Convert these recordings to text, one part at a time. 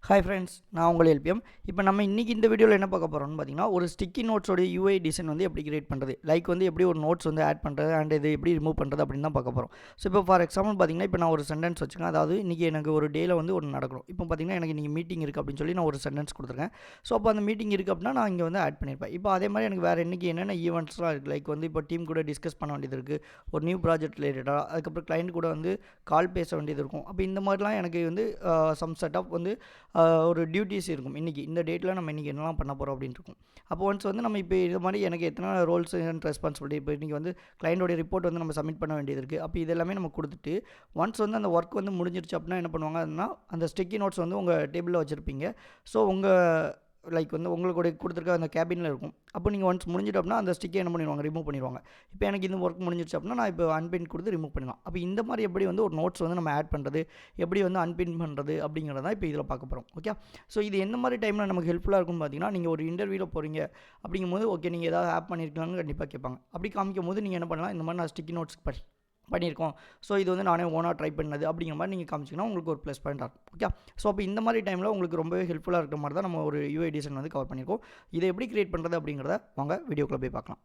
Hi friends, நான் உங்கள் LPM. இப்போ நம்ம இன்றைக்கி இந்த வீடியோவில் என்ன பார்க்க போகிறோம்னு பார்த்தீங்கன்னா, ஒரு ஸ்டிக்கி நோட்ஸோட யூஐ டிசைன் வந்து எப்படி கிரியேட் பண்ணுறது, லைக் வந்து எப்படி ஒரு நோட்ஸ் வந்து ஆட் பண்ணுறது அண்ட் இது எப்படி ரிமூவ் பண்ணுறது அப்படின்னு தான் பார்க்க போகிறோம். ஸோ இப்போ ஃபார் எக்ஸாம்பிள் பார்த்தீங்கன்னா, இப்போ நான் ஒரு சென்டென்ஸ் வச்சுக்கேன். அதாவது இன்றைக்கி எனக்கு ஒரு டேயில் வந்து ஒன்று நடக்கணும். இப்போ பார்த்தீங்கன்னா எனக்கு இன்றைக்கி மீட்டிங் இருக்குது அப்படின்னு சொல்லி நான் ஒரு சென்டென்ஸ் கொடுத்துருக்கேன். ஸோ அப்போ அந்த மீட்டிங் இருக்குது அப்படின்னா நான் இங்கே வந்து ஆட் பண்ணியிருப்பேன். இப்போ அதே மாதிரி எனக்கு வேறு இன்றைக்கி என்னென்ன ஈவெண்ட்ஸ்லாம் இருக்குது, லைக் வந்து இப்போ டீம் கூட டிஸ்கஸ் பண்ண வேண்டியது இருக்குது, ஒரு நியூ ப்ராஜெக்ட் ரிலேட்டடாக, அதுக்கப்புறம் கிளைண்ட் கூட வந்து கால் பேச வேண்டியது இருக்கும். அப்போ இந்த மாதிரிலாம் எனக்கு வந்து சம் செட் ஆஃப் வந்து ஒரு டியூட்டிஸ் இருக்கும். இன்றைக்கி இந்த டேட்டில் நம்ம இன்றைக்கி என்னெல்லாம் பண்ண போகிறோம் அப்படின்னு இருக்கும். அப்போ ஒன்ஸ் வந்து நம்ம இப்போ இது மாதிரி எனக்கு எத்தனை ரோல்ஸ் அண்ட் ரெஸ்பான்சிபிலிட்டி, இப்போ இன்றைக்கி வந்து கிளைண்டோடைய ரிப்போர்ட் வந்து நம்ம சப்மிட் பண்ண வேண்டியது இருக்குது. அப்போ இது எல்லாமே நம்ம கொடுத்துட்டு ஒன்ஸ் வந்து அந்த ஒர்க் வந்து முடிஞ்சிருச்சு அப்படின்னா என்ன பண்ணுவாங்கன்னா, அந்த ஸ்டிக்கி நோட்ஸ் வந்து உங்கள் டேபிளில் வச்சுருப்பீங்க. ஸோ உங்கள் லைக் வந்து உங்களுக்கு கொடுத்துருக்க அந்த கேபினில் இருக்கும். அப்போ நீங்கள் ஒன்ஸ் முடிஞ்சிட்டு அப்படின்னா அந்த ஸ்டிக்கை என்ன பண்ணிடுவாங்க, ரிமூவ் பண்ணிடுவாங்க. இப்போ எனக்கு இந்த ஒர்க் முடிஞ்சிருச்சு அப்படின்னா நான் இப்போ அன்பின் கொடுத்து ரிமூவ் பண்ணலாம். அப்போ இந்த மாதிரி எப்படி வந்து ஒரு நோட்ஸ் வந்து நம்ம ஆட் பண்ணுறது, எப்படி வந்து அன்பின் பண்ணுறது அப்படிங்கிறத தான் இப்போ இதில் பார்க்க போகிறோம். ஓகே, ஸோ இது எந்த மாதிரி டைமில் நமக்கு ஹெல்ப்ஃபுல்லாக இருக்கும்னு பார்த்தீங்கன்னா, நீங்கள் ஒரு இன்டர்வியூவில் போகிறீங்க அப்படிங்கும்போது ஓகே நீங்கள் ஏதாவது ஆப் பண்ணியிருக்கலாம்னு கண்டிப்பாக கேட்பாங்க. அப்படி காமிக்கும் போது நீங்கள் என்ன பண்ணலாம், இந்த மாதிரி நான் ஸ்டிக்கி நோட்ஸ் பண்ணியிருக்கோம், ஸோ இது வந்து நானே ஓனாக ட்ரை பண்ணது அப்படிங்கிற மாதிரி நீங்கள் காமிச்சிங்கன்னா உங்களுக்கு ஒரு ப்ளஸ் பாயிண்ட் ஆகும். ஓகே, ஸோ அப்போ இந்த மாதிரி டைமில் உங்களுக்கு ரொம்பவே ஹெல்ப்ஃபுல்லாக இருக்கிற மாதிரி தான் நம்ம ஒரு யூஐ டிசைன் வந்து கவர் பண்ணியிருக்கோம். இதை எப்படி கிரியேட் பண்ணுறது அப்படிங்கிறத வாங்க வீடியோக்குள்ளே போய் பார்க்கலாம்.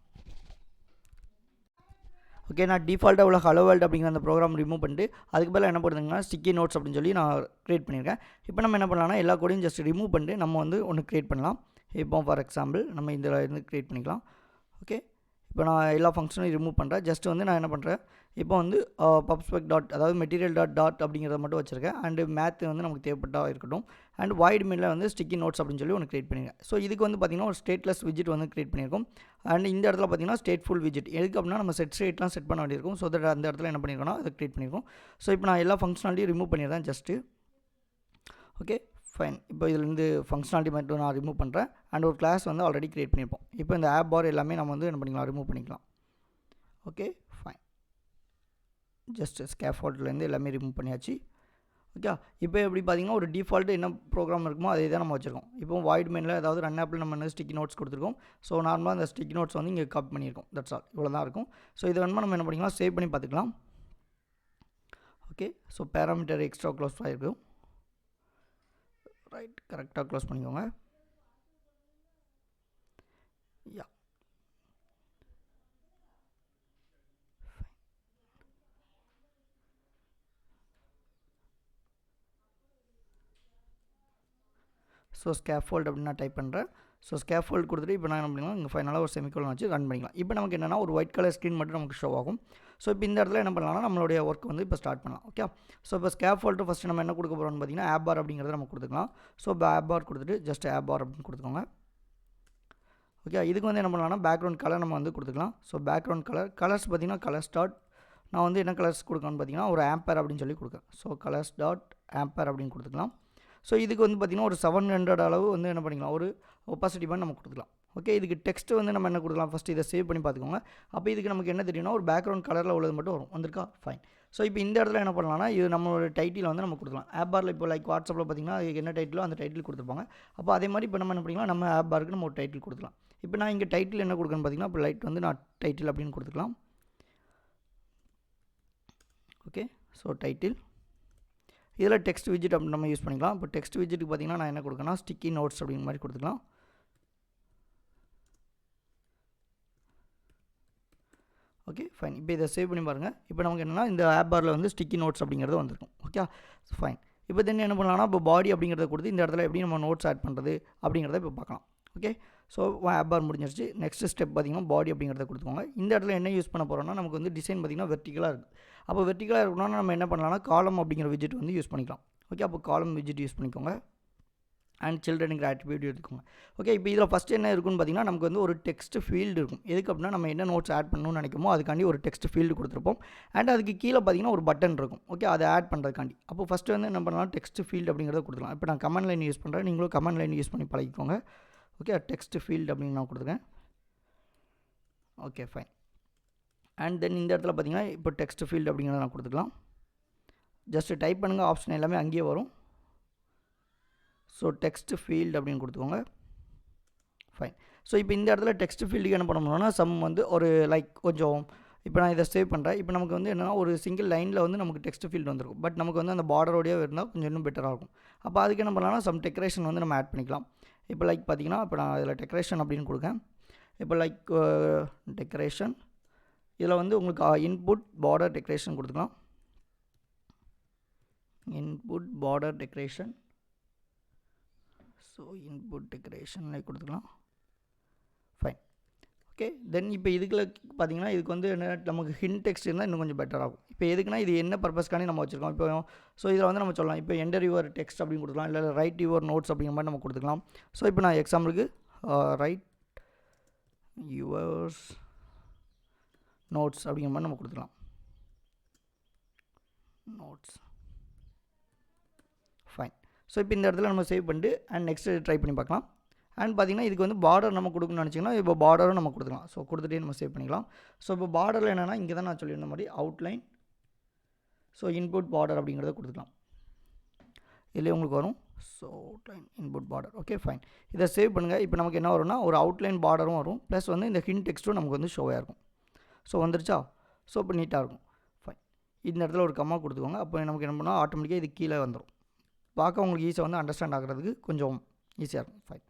ஓகே, நான் டிஃபால்ட்டாக உள்ள ஹலோ வேர்ல்ட் அப்படிங்கிற அந்த ப்ரோக்ராம் ரிமூவ் பண்ணிட்டு அதுக்கு பதிலாக என்ன பண்ணுறதுங்கன்னா ஸ்டிக்கி நோட்ஸ் அப்படின்னு சொல்லி நான் க்ரியேட் பண்ணியிருக்கேன். இப்போ நம்ம என்ன பண்ணலாம்னா எல்லா கோடையும் ஜஸ்ட் ரிமூவ் பண்ணிட்டு நம்ம வந்து ஒன்று க்ரியேட் பண்ணலாம். இப்போ ஃபார் எக்ஸாம்பிள் நம்ம இதில் இருந்து க்ரியேட் பண்ணிக்கலாம். ஓகே, இப்போ நான் எல்லா ஃபங்க்ஷனும் ரிமூவ் பண்ணுறேன். ஜஸ்ட் வந்து நான் என்ன பண்ணுறேன், இப்போ வந்து பப்ஸ்பெக் டாட் அதாவது மெட்டீரியல் டாட் அப்படிங்கிறத மட்டும் வச்சுருக்கேன். அண்டு மேத் வந்து நமக்கு தேவைப்பட்டால் இருக்கட்டும். அண்ட் வாய்ட் மெயிலில் வந்து ஸ்டிக்கி நோட்ஸ் அப்படின்னு சொல்லி ஒன்று க்ரியேட் பண்ணியிருக்கேன். ஸோ இதுக்கு வந்து பார்த்திங்கன்னா ஒரு ஸ்டேட்லெஸ் விஜிட் வந்து க்ரியேட் பண்ணியிருக்கோம். அண்ட் இந்த இடத்துல பார்த்திங்கன்னா ஸ்டேட்ஃபுல் விஜிட் எதுக்கு அப்படின்னா நம்ம ஸ்டேட்லாம் செட் பண்ண வேண்டியிருக்கும். ஸோ தட் அந்த இடத்துல என்ன பண்ணியிருக்கோம்னா அதை க்ரியேட் பண்ணியிருக்கோம். ஸோ இப்போ நான் எல்லா ஃபங்க்ஷனாலிட்டியும் ரிமூவ் பண்ணிடுறேன் ஜஸ்ட்டு. ஓகே ஃபைன், இப்போ இதுலேருந்து ஃபங்க்ஷனாலிட்டி மட்டும் நான் ரிமூவ் பண்ணுறேன். அண்ட் ஒரு கிளாஸ் வந்து ஆல்ரெடி க்ரியேட் பண்ணியிருப்போம். இப்போ இந்த ஆப் பார் எல்லாமே நம்ம வந்து என்ன பண்ணிக்கலாம், ரிமூவ் பண்ணிக்கலாம். ஓகே ஃபைன், ஜஸ்ட் ஸ்கேஃபோல்ட்லேருந்து எல்லாமே ரிமூவ் பண்ணியாச்சு. ஓகே, இப்போ எப்படி பார்த்தீங்கன்னா ஒரு டிஃபால்ட்டு என்ன ப்ரோக்ராம் இருக்குமோ அதே தான் நம்ம வச்சுருக்கோம். இப்போ வாய்ட் மெயினில் அதாவது ரன் ஆப்பில் நம்ம என்ன ஸ்டிக்கி நோட்ஸ் கொடுத்துருக்கோம். ஸோ நார்மலாக அந்த ஸ்டிக்கி நோட்ஸ் வந்து இங்கே காப்பி பண்ணியிருக்கோம். தட்ஸ் ஆல், இவ்வளோ தான் இருக்கும். ஸோ இது வேணுமா நம்ம என்ன பண்ணிக்கலாம், சேவ் பண்ணி பார்த்துக்கலாம். Okay, so parameter extra close ஆகிருக்கும். ரைட், கரெக்டாக க்ளோஸ் பண்ணிக்கோங்க. யா, ஸோ ஸ்கேஃபோல்ட் அப்படின்னு நான் டைப் பண்ணுறேன். ஸோ ஸ்கேஃபோல்ட் கொடுத்துட்டு இப்போ நான் என்ன பண்ணிக்கலாம், இங்கே ஃபைனலாக ஒரு செமிகோலன் வச்சு ரன் பண்ணிக்கலாம். இப்போ நமக்கு என்னென்னா ஒரு ஒயிட் கலர் ஸ்க்ரீன் மட்டும் நமக்கு ஷோ ஆகும். ஸோ இப்போ இந்த இடத்துல என்ன பண்ணலாம்னா நம்மளுடைய ஒர்க் வந்து இப்போ ஸ்டார்ட் பண்ணலாம். ஓகே, ஸோ இப்போ ஸ்கேஃபோல்ட்டு ஃபஸ்ட்டு நம்ம என்ன கொடுக்க போகிறோம்னு பார்த்தீங்கன்னா ஆப் பார் அப்படிங்கிறத நம்ம கொடுத்துக்கலாம். ஸோ இப்போ ஆப் பார் கொடுத்துட்டு ஜஸ்ட் ஆப் பார் அப்படின்னு கொடுத்துக்கோங்க. ஓகே, இதுக்கு வந்து என்ன பண்ணலாம்னா பேக்ரவுண்ட் கலர் நம்ம வந்து கொடுத்துக்கலாம். ஸோ பேக்ரவுண்ட் கலர்ஸ் பார்த்திங்கன்னா கலர்ஸ் டாட் நான் வந்து என்ன கலர்ஸ் கொடுக்கணும்னு பார்த்தீங்கன்னா ஒரு ஆம்பர் அப்படின்னு சொல்லி கொடுக்குறேன். ஸோ கலர்ஸ் டாட் ஆம்பர் அப்படின்னு கொடுத்துக்கலாம். ஸோ இதுக்கு வந்து பார்த்திங்கன்னா ஒரு 700 அளவு வந்து என்ன பண்ணிக்கலாம், ஒரு ஒப்பாசிட்டி பண்ணி நம்ம கொடுத்துக்கலாம். ஓகே, இதுக்கு டெக்ஸ்ட் வந்து நம்ம என்ன கொடுக்கலாம், ஃபஸ்ட்டு இதை சேவ் பண்ணி பார்த்துக்கோங்க. அப்போ இதுக்கு நமக்கு என்ன தெரியும்னா ஒரு பேக்ரவுண்ட் கலரில் உள்ளது மட்டும் வரும். வந்திருக்கா, ஃபைன். ஸோ இப்போ இந்த இடத்துல என்ன பண்ணலாம்னா இது நம்மளோட டைட்டில் வந்து நம்ம கொடுக்கலாம். ஆப் பாரில் இப்போ லைக் வாட்ஸ்அப்பில் பார்த்திங்கன்னா அதுக்கு என்ன டைட்டிலோ அந்த டைட்டில் கொடுத்துருப்பாங்க. அப்போ அதே மாதிரி இப்போ நம்ம என்ன பண்ணிக்கலாம், நம்ம ஆப் பாருக்கு நம்ம ஒரு டைட்டில் கொடுக்கலாம். இப்போ நான் இங்கே டைட்டில் என்ன கொடுக்கணும்னு பார்த்திங்கன்னா இப்போ லைட் வந்து நான் டைட்டில் அப்படின்னு கொடுத்துக்கலாம். ஓகே, ஸோ டைட்டில் இதில் டெக்ஸ்ட் விஜிட் அப்படின்னு நம்ம யூஸ் பண்ணிக்கலாம். இப்போ டெக்ஸ்ட் விஜிட்டுக்கு பார்த்திங்கன்னா நான் என்ன கொடுக்கணும்னா ஸ்டிக்கி நோட்ஸ் அப்படிங்கிற மாதிரி கொடுத்துக்கலாம். ஓகே ஃபைன், இப்போ இதை சேவ் பண்ணி பாருங்கள். இப்போ நமக்கு என்னென்னா இந்த ஆப் பாரில் வந்து ஸ்டிக்கி நோட்ஸ் அப்படிங்கிறது வந்திருக்கும். ஓகே ஃபைன், இப்போ தென் என்ன பண்ணலாம்னா இப்போ பாடி அப்படிங்கிறத கொடுத்து இந்த இடத்துல எப்படி நம்ம நோட்ஸ் ஆட் பண்ணுறது அப்படிங்கிறத இப்போ பார்க்கலாம். ஓகே, ஸோ ஆப் பார் முடிஞ்சிருச்சு. நெக்ஸ்ட் ஸ்டெப் பார்த்திங்கன்னா பாடி அப்படிங்கிறத கொடுத்துக்கோங்க. இந்த இடத்துல என்ன யூஸ் பண்ண போகிறோம்னா நமக்கு வந்து டிசைன் பார்த்திங்கன்னா வெர்டிகலாக இருக்குது. அப்போ வெர்டிகலாக இருக்கணும்னா நம்ம என்ன பண்ணலாம்னா காலம் அப்படிங்கிற விஜிட் வந்து யூஸ் பண்ணிக்கலாம். ஓகே, அப்போ காலம் விஜிட் யூஸ் பண்ணிக்கோங்க. அண்ட் சில்ட்ரனுக்கு ஆட்ரிபியூட் எடுத்துக்கோங்க. ஓகே, இப்போ இதில் ஃபஸ்ட்டு என்ன இருக்குன்னு பார்த்தீங்கன்னா நமக்கு வந்து ஒரு டெக்ஸ்ட் ஃபீல்டு இருக்கும். எதுக்கு அப்படின்னா நம்ம என்ன நோட்ஸ் ஆட் பண்ணணும்னு நினைக்குமோ அதுக்காண்டி ஒரு டெக்ஸ்ட் ஃபீல்டு கொடுத்துருப்போம். அண்ட் அதுக்கு கீழே பார்த்தீங்கன்னா ஒரு பட்டன் இருக்கும். ஓகே, அதை ஆட் பண்ணுறதுக்காண்டி அப்போ ஃபஸ்ட்டு வந்து என்ன பண்ணலாம், டெக்ஸ்ட் ஃபீல்டு அப்படிங்கிறத கொடுத்துக்கலாம். இப்போ நான் கமெண்ட் லைன் யூஸ் பண்ணுறேன், நீங்களும் கமெண்ட் லைன் யூஸ் பண்ணி பழகிக்கோங்க. ஓகே, டெக்ஸ்ட் ஃபீல்டு அப்படின்னு நான் கொடுத்துருக்கேன். ஓகே ஃபைன், அண்ட் தென் இந்த இடத்துல பார்த்தீங்கன்னா இப்போ டெக்ஸ்ட் ஃபீல்டு அப்படிங்கிறத நான் கொடுத்துக்கலாம். ஜஸ்ட்டு டைப் பண்ணுங்கள், ஆப்ஷன் எல்லாமே அங்கேயே வரும். ஸோ டெக்ஸ்ட் ஃபீல்டு அப்படின்னு கொடுத்துக்கோங்க. ஃபைன், ஸோ இப்போ இந்த இடத்துல டெக்ஸ்ட் ஃபீல்டுக்கு என்ன பண்ண முடியும்னா சம் வந்து ஒரு லைக் கொஞ்சம் இப்போ நான் இதை சேவ் பண்ணுறேன். இப்போ நமக்கு வந்து என்னென்னா ஒரு சிங்கிள் லைனில் வந்து நமக்கு டெக்ஸ்ட் ஃபீல்டு வந்துருக்கும். பட் நமக்கு வந்து அந்த பார்டரோடய இருந்தால் கொஞ்சம் இன்னும் பெட்டராக இருக்கும். அப்போ அதுக்கு என்ன பண்ணலாம்னா சம் டெக்கரேஷன் வந்து நம்ம ஆட் பண்ணிக்கலாம். இப்போ லைக் பார்த்தீங்கன்னா இப்போ நான் இதில் டெக்கரேஷன் அப்படின்னு கொடுக்கேன். இப்போ லைக் டெக்கரேஷன் இதில் வந்து உங்களுக்கு இன்புட் பார்டர் டெக்கரேஷன் கொடுத்துக்கலாம். Input border decoration. So input டெக்கரேஷன்லேயே கொடுத்துக்கலாம். ஃபைன். ஓகே, தென் இப்போ இதுக்குள்ள பார்த்தீங்கன்னா இதுக்கு வந்து என்ன நமக்கு ஹிண்ட் டெக்ஸ்ட் இருந்தால் இன்னும் கொஞ்சம் பெட்டர் ஆகும். இப்போ எதுக்குன்னா இது என்ன பர்பஸ்க்கானே நம்ம வச்சுருக்கோம். இப்போ ஸோ இதில் வந்து நம்ம சொல்லலாம் இப்போ என்டர் யுவர் டெக்ஸ்ட் அப்படின்னு கொடுக்கலாம், இல்லை ரைட் யுவர் நோட்ஸ் அப்படிங்கிற மாதிரி நம்ம கொடுத்துக்கலாம். ஸோ இப்போ நான் எக்ஸாம்பிளுக்கு ரைட் யுவர்ஸ் நோட்ஸ் அப்படிங்கிற மாதிரி நம்ம கொடுத்துக்கலாம். நோட்ஸ். ஃபைன். ஸோ இப்போ இந்த இடத்துல நம்ம சேவ் பண்ணிட்டு அண்ட் நெக்ஸ்ட் ட்ரை பண்ணி பார்க்கலாம். அண்ட் பார்த்திங்கன்னா இதுக்கு வந்து பார்டர் நம்ம கொடுக்கணும்னு நினச்சிங்கன்னா இப்போ பார்டரும் நம்ம கொடுத்துக்கலாம். ஸோ கொடுத்துட்டே நம்ம சேவ் பண்ணிக்கலாம். ஸோ இப்போ பார்டரில் என்னென்னா இங்கே தான் நான் சொல்லியிருந்த மாதிரி அவுட்லைன். ஸோ இன்புட் பார்டர் அப்படிங்கிறத கொடுத்துக்கலாம். இல்லையே உங்களுக்கு வரும். So outline input border. Okay fine. இதை சேவ் பண்ணுங்கள். இப்போ நமக்கு என்ன வரும்னா ஒரு அவுட்லைன் பார்டரும் வரும், ப்ளஸ் வந்து இந்த ஹிண்ட் டெக்ஸ்ட்டும் நமக்கு வந்து ஷோவாக இருக்கும். ஸோ வந்துருச்சா? ஸோ இப்போ நீட்டாக இருக்கும். ஃபைன். இந்த இடத்துல ஒரு கம்மா கொடுத்துக்கோங்க. அப்போ நமக்கு என்ன பண்ணால் ஆட்டோமேட்டிக்காக இது கீழே வந்துடும். பார்க்க உங்களுக்கு ஈஸியாக வந்து அண்டர்ஸ்டாண்ட் ஆகிறதுக்கு கொஞ்சம் ஈஸியாக இருக்கும். ஃபைன்.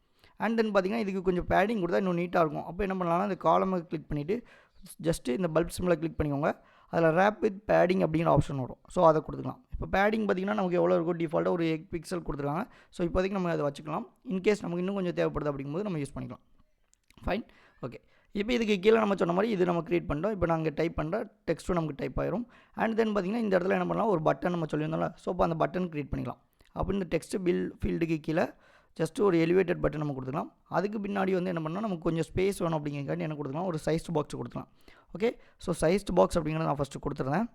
அண்ட் தென் பார்த்திங்கன்னா இதுக்கு கொஞ்சம் பேடிங் கொடுத்தா இன்னும் நீட்டாக இருக்கும். அப்போ என்ன பண்ணலாம்னா இந்த காலமை கிளிக் பண்ணிவிட்டு ஜஸ்ட்டு இந்த பல்ப் சிம்பிளை கிளிக் பண்ணிக்கோங்க. அதில் ரேப் வித் பேடிங் அப்படிங்கிற ஆப்ஷன் வரும். ஸோ அதை கொடுத்துக்கலாம். இப்போ பேடிங் பார்த்திங்கன்னா நமக்கு எவ்வளோ இருக்கும், டிஃபால்ட்டாக ஒரு 8 பிக்சல் கொடுத்துருக்காங்க. ஸோ இப்போதைக்கு நம்ம அதை வச்சுக்கலாம். இன்கேஸ் நமக்கு இன்னும் கொஞ்சம் தேவைப்படுது அப்படிங்கும்போது நம்ம யூஸ் பண்ணிக்கலாம். ஃபைன். ஓகே, இப்போ இதுக்கு கீழே நம்ம சொன்ன மாதிரி இது நம்ம க்ரியேட் பண்ணிட்டோம். இப்போ நாங்கள் டைப் பண்ணுற டெக்ஸ்ட்டும் நமக்கு டைப் ஆயிரும். அண்ட் தென் பார்த்திங்கன்னா இந்த இடத்துல என்ன பண்ணலாம், ஒரு பட்டன் நம்ம சொல்லியிருந்தோம்ல, ஸோ இப்போ அந்த பட்டன் க்ரியேட் பண்ணிக்கலாம். அப்போ இந்த டெக்ஸ்ட் பில் ஃபீல்டுக்கு கீழே ஜஸ்ட்டு ஒரு எலிவேட்டட் பட்டன் நம்ம கொடுத்துக்கலாம். அதுக்கு பின்னாடி வந்து என்ன பண்ணால் நமக்கு கொஞ்சம் ஸ்பேஸ் வேணும் அப்படிங்கிறக்காண்டி என்ன கொடுத்துக்கலாம், ஒரு சைஸ்டு பாக்ஸ் கொடுத்துக்கலாம். ஓகே, ஸோ சைஸ்டு பாக்ஸ் அப்படிங்கிறத நான் ஃபஸ்ட்டு கொடுத்துருந்தேன்.